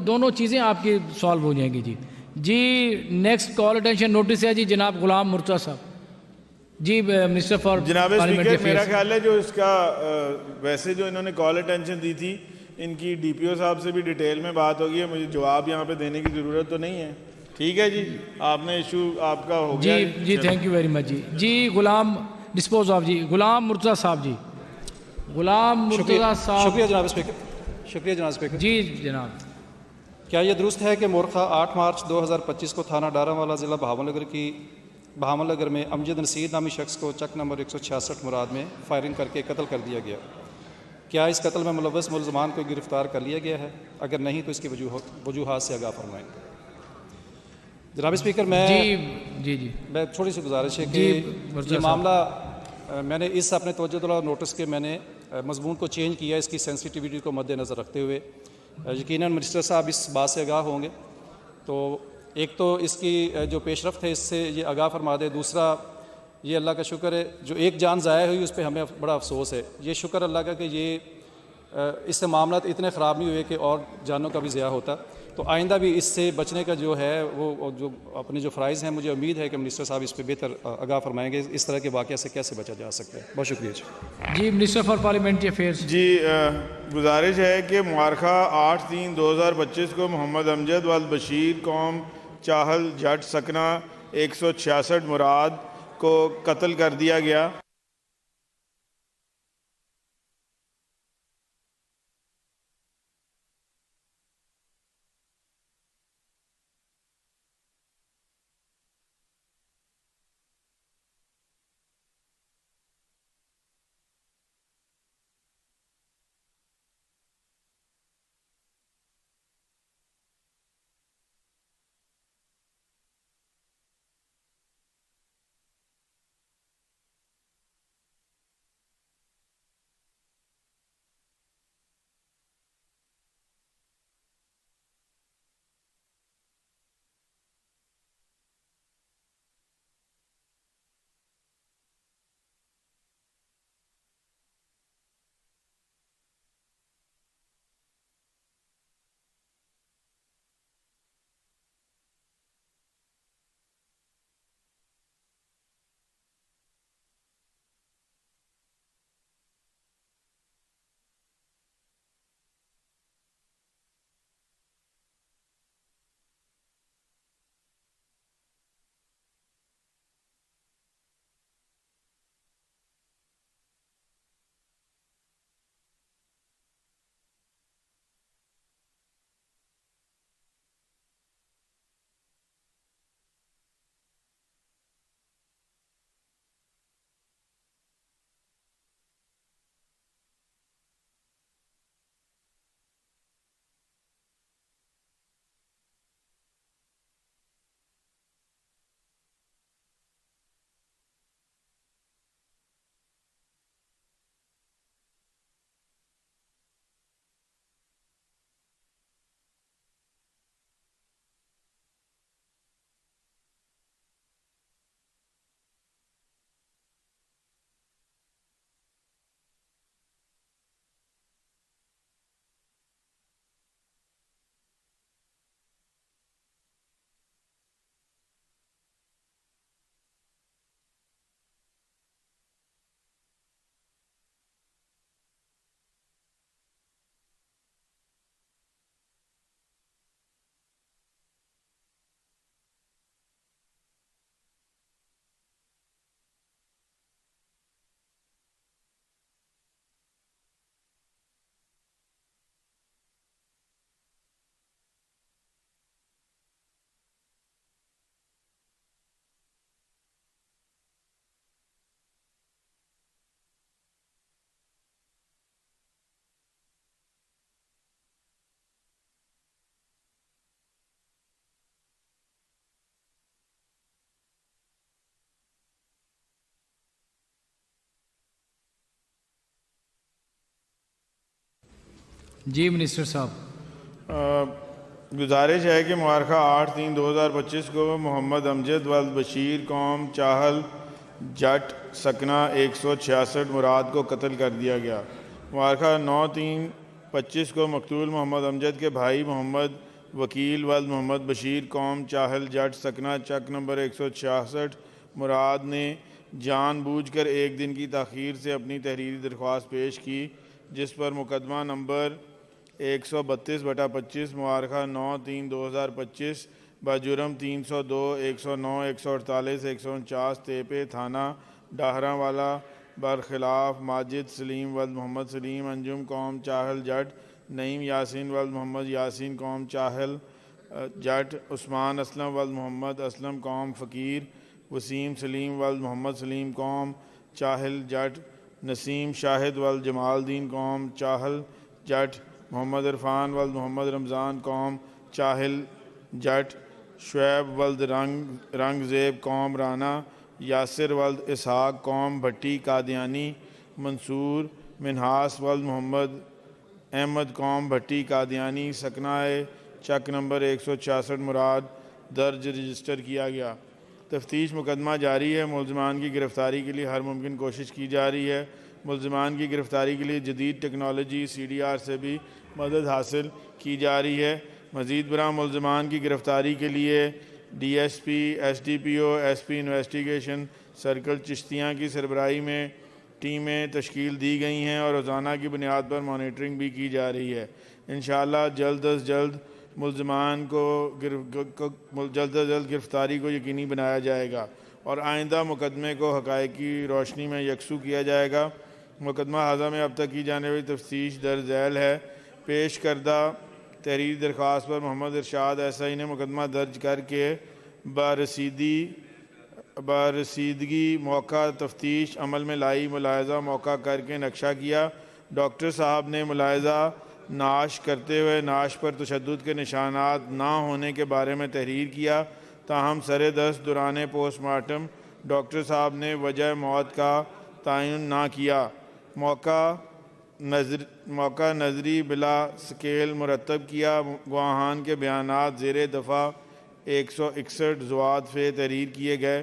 دونوں چیزیں آپ کی سالو ہو جائیں گی. جی نیکسٹ کال اٹینشن نوٹس ہے جی جناب غلام مرتضیٰ صاحب. جی منسٹر فار جناب اسپیکر, میرا خیال ہے جو اس کا ویسے جو انہوں نے کال اٹینشن دی تھی ان کی ڈی پی او صاحب سے بھی ڈیٹیل میں بات ہوگی ہے, مجھے جواب یہاں پہ دینے کی ضرورت تو نہیں ہے. ٹھیک ہے جی, آپ نے ایشو آپ کا ہو گیا. جی thank you very much. G Ghulam dispose of جی غلام مرتضیٰ صاحب. جی غلام مرتضیٰ صاحب. شکریہ جناب اسپیکر. شکریہ جناب اسپیکر. جی جناب. کیا یہ درست ہے کہ مورخہ 8 مارچ 2025 کو تھانہ ڈارا والا ضلع بہاول نگر میں امجد نصیر نامی شخص کو چک نمبر 166 مراد میں فائرنگ کر کے قتل کر دیا گیا؟ کیا اس قتل میں ملوث ملزمان کو گرفتار کر لیا گیا ہے؟ اگر نہیں تو اس کی وجوہات سے آگاہ فرمائیں. جناب اسپیکر میں تھوڑی سی گزارش ہے کہ یہ معاملہ میں نے اس اپنے توجہ دلا نوٹس کے میں نے مضمون کو چینج کیا اس کی سینسٹیوٹی کو مد نظر رکھتے ہوئے. یقیناً منسٹر صاحب اس بات سے آگاہ ہوں گے, تو ایک تو اس کی جو پیش رفت ہے اس سے یہ آگاہ فرما دے. دوسرا یہ اللہ کا شکر ہے جو ایک جان ضائع ہوئی اس پہ ہمیں بڑا افسوس ہے. یہ شکر اللہ کا کہ یہ اس سے معاملات اتنے خراب نہیں ہوئے کہ اور جانوں کا بھی ضیاع ہوتا. تو آئندہ بھی اس سے بچنے کا جو ہے وہ جو اپنے جو فرائض ہیں، مجھے امید ہے کہ منسٹر صاحب اس پہ بہتر آگاہ فرمائیں گے اس طرح کے واقعہ سے کیسے بچا جا سکتا ہے. بہت شکریہ. جی منسٹر فار پارلیمنٹری افیئرس. جی گزارش ہے کہ مورخہ 8/3/2025 کو محمد امجد والد بشیر قوم چاہل جٹ سکنہ 166 مراد کو قتل کر دیا گیا. جی منسٹر صاحب. گزارش ہے کہ مورخہ 8/3/2025 کو محمد امجد والد بشیر قوم چاہل جٹ سکنہ 166 مراد کو قتل کر دیا گیا. مورخہ 9/3/25 کو مقتول محمد امجد کے بھائی محمد وکیل والد محمد بشیر قوم چاہل جٹ سکنہ چک نمبر 166 مراد نے جان بوجھ کر ایک دن کی تاخیر سے اپنی تحریری درخواست پیش کی، جس پر مقدمہ نمبر 132/25 مورخہ 9/3/2025 بجرم 302 109 148 149 تیپے تھانہ ڈاہراں والا برخلاف ماجد سلیم والد محمد سلیم انجم قوم چاہل جٹ، نعیم یاسین والد محمد یاسین قوم چاہل جٹ، عثمان اسلم والد محمد اسلم قوم فقیر، وسیم سلیم والد محمد سلیم قوم چاہل جٹ، نسیم شاہد والد جمال الدین قوم چاہل جٹ، محمد عرفان والد محمد رمضان قوم چاہل جٹ، شعیب والد رنگ زیب قوم رانا، یاسر والد اسحاق قوم بھٹی قادیانی، منصور منہاس والد محمد احمد قوم بھٹی قادیانی سکنہ چک نمبر 166 مراد درج رجسٹر کیا گیا. تفتیش مقدمہ جاری ہے. ملزمان کی گرفتاری کے لیے ہر ممکن کوشش کی جا رہی ہے. ملزمان کی گرفتاری کے لیے جدید ٹیکنالوجی CDR سے بھی مدد حاصل کی جا رہی ہے. مزید برآں ملزمان کی گرفتاری کے لیے D S P, S D P O, S P investigation circle Chishtian کی سربراہی میں ٹیمیں تشکیل دی گئی ہیں اور روزانہ کی بنیاد پر مانیٹرنگ بھی کی جا رہی ہے۔ انشاءاللہ جلد از جلد ملزمان کو گرفتاری کو یقینی بنایا جائے گا اور آئندہ مقدمے کو حقائق کی روشنی میں یکسو کیا جائے گا۔ مقدمہ ہاضہ میں اب تک کی جانے والی تفتیش درج ذیل ہے۔ پیش کردہ تحریری درخواست پر محمد ارشاد ایس آئی نے مقدمہ درج کر کے بارسیدگی موقع تفتیش عمل میں لائی ملاحظہ موقع کر کے نقشہ کیا۔ ڈاکٹر صاحب نے ملاحظہ ناش کرتے ہوئے ناش پر تشدد کے نشانات نہ ہونے کے بارے میں تحریر کیا، تاہم سر دست دوران پوسٹ مارٹم ڈاکٹر صاحب نے وجہ موت کا تعین نہ کیا۔ موقع نظری بلا سکیل مرتب کیا۔ گواہان کے بیانات زیر دفعہ 161 ضوابط فے تحریر کیے گئے۔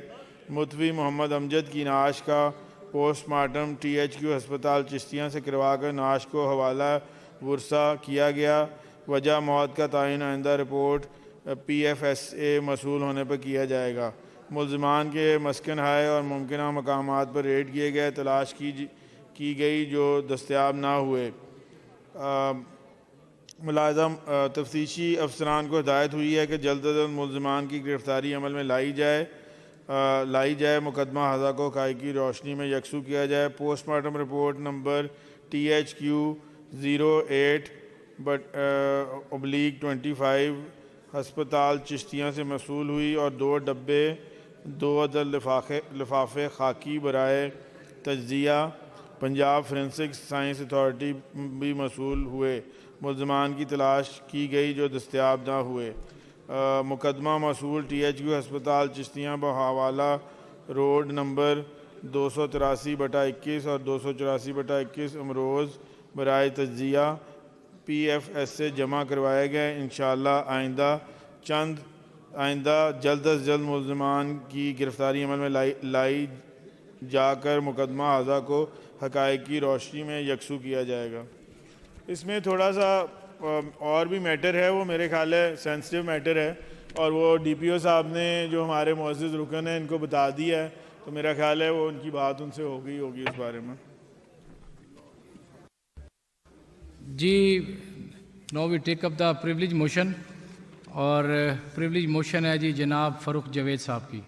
متوی محمد امجد کی نعش کا post mortem T H Q ہسپتال چشتیاں سے کروا کر نعش کو حوالہ ورثہ کیا گیا۔ وجہ موت کا تعین آئندہ report P F S A موصول ہونے پر کیا جائے گا۔ ملزمان کے مسکن ہائے اور ممکنہ مقامات پر ریڈ کیے گئے، تلاش کی گئی جو دستیاب نہ ہوئے۔ ملازم تفتیشی افسران کو ہدایت ہوئی ہے کہ جلد از جلد ملزمان کی گرفتاری عمل میں لائی جائے، مقدمہ ہاضہ کو حقائق کی روشنی میں یکسو کیا جائے۔ Post mortem report number T H Q 08/25 ہسپتال چشتیاں سے موصول ہوئی اور 2 ڈبے 2 عدد لفافے خاکی برائے تجزیہ پنجاب فورینسک سائنس اتھارٹی بھی موصول ہوئے۔ ملزمان کی تلاش کی گئی جو دستیاب نہ ہوئے۔ مقدمہ موصول ٹی ایچ کیو ہسپتال چشتیاں بحوالہ روڈ نمبر 283/21 اور 284/21 امروز برائے تجزیہ پی ایف ایس سے جمع کروائے گئے۔ انشاءاللہ آئندہ جلد از جلد ملزمان کی گرفتاری عمل میں لائی جا کر مقدمہ ہاضہ کو حقائق کی روشنی میں یکسو کیا جائے گا۔ اس میں تھوڑا سا اور بھی میٹر ہے، وہ میرے خیال ہے سینسٹیو میٹر ہے، اور وہ ڈی پی او صاحب نے جو ہمارے معزز رکن ہیں ان کو بتا دیا ہے، تو میرا خیال ہے وہ ان کی بات ان سے ہوگی اس بارے میں۔ جی نو وی ٹیک اپ دا پریولیج موشن، اور پریولیج موشن ہے جی جناب فاروق جاوید صاحب کی۔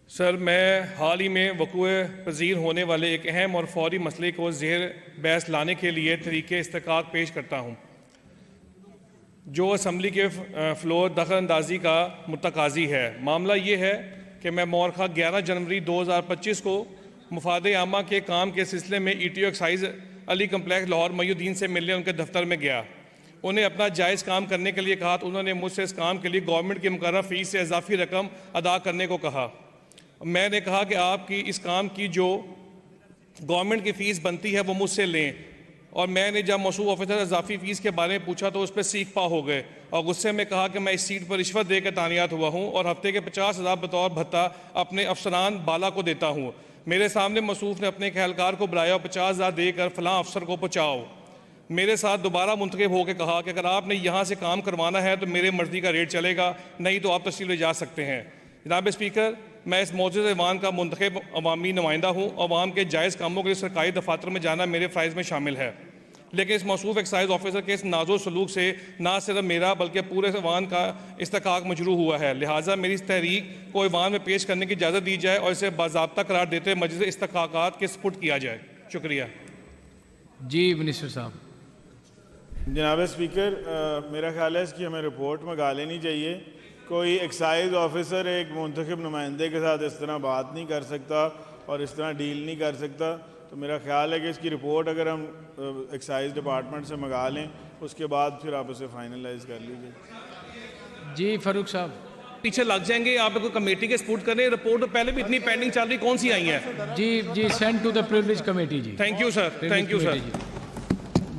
سر، میں حال ہی میں وقوع پذیر ہونے والے ایک اہم اور فوری مسئلے کو زیر بحث لانے کے لیے طریقِ استحقاق پیش کرتا ہوں، جو اسمبلی کے فلور دخل اندازی کا متقاضی ہے۔ معاملہ یہ ہے کہ میں مورخہ 11 جنوری 2025 کو مفاد عامہ کے کام کے سلسلے میں ای ٹی او ایکسائز علی کمپلیکس لاہور محی الدین سے ملنے ان کے دفتر میں گیا۔ انہیں اپنا جائز کام کرنے کے لیے کہا تو انہوں نے مجھ سے اس کام کے لیے گورنمنٹ کی مقررہ فیس سے اضافی رقم ادا کرنے کو کہا۔ میں نے کہا کہ آپ کی اس کام کی جو گورنمنٹ کی فیس بنتی ہے وہ مجھ سے لیں، اور میں نے جب موصوف آفیسر اضافی فیس کے بارے میں پوچھا تو اس پہ سیکھ پا ہو گئے اور غصے میں کہا کہ میں اس سیٹ پر رشوت دے کر تعینات ہوا ہوں اور ہفتے کے 50,000 بطور بھتہ اپنے افسران بالا کو دیتا ہوں۔ میرے سامنے موصوف نے اپنے ایک اہلکار کو بلایا اور 50,000 دے کر فلاں افسر کو پہنچاؤ۔ میرے ساتھ دوبارہ منتخب ہو کے کہا کہ اگر آپ نے یہاں سے کام کروانا ہے تو میرے مرضی کا ریٹ چلے گا، نہیں تو آپ تشریف لے جا سکتے ہیں۔ جناب اسپیکر، میں اس معزز ایوان کا منتخب عوامی نمائندہ ہوں۔ عوام کے جائز کاموں کے لیے سرکاری دفاتر میں جانا میرے فرائض میں شامل ہے، لیکن اس موصوف ایکسائز آفیسر کے اس نازو سلوک سے نہ صرف میرا بلکہ پورے ایوان کا استحقاق مجروح ہوا ہے۔ لہٰذا میری اس تحریک کو ایوان میں پیش کرنے کی اجازت دی جائے اور اسے باضابطہ قرار دیتے ہوئے مجلس استحقاقات کے سپرد کیا جائے۔ شکریہ۔ جی منسٹر صاحب۔ جناب اسپیکر، میرا خیال ہے اس کی ہمیں رپورٹ منگا لینی چاہیے۔ کوئی ایکسائز آفیسر ایک منتخب نمائندے کے ساتھ اس طرح بات نہیں کر سکتا اور اس طرح ڈیل نہیں کر سکتا، تو میرا خیال ہے کہ اس کی رپورٹ اگر ہم ایکسائز ڈپارٹمنٹ سے منگا لیں اس کے بعد پھر آپ اسے فائنلائز کر لیجیے۔ جی فاروق صاحب۔ پیچھے لگ جائیں گے، آپ کو کمیٹی کے سپورٹ کریں۔ رپورٹ تو پہلے بھی اتنی پینڈنگ چل رہی، کون سی آئی ہیں؟ جی send to the privilege committee. جی thank you sir, thank you sir.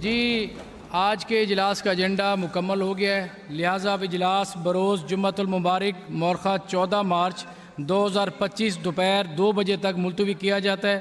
جی آج کے اجلاس کا ایجنڈا مکمل ہو گیا ہے، لہٰذا اب اجلاس بروز جمعۃ المبارک مورخہ 14 مارچ 2025 دوپہر 2 بجے تک ملتوی کیا جاتا ہے۔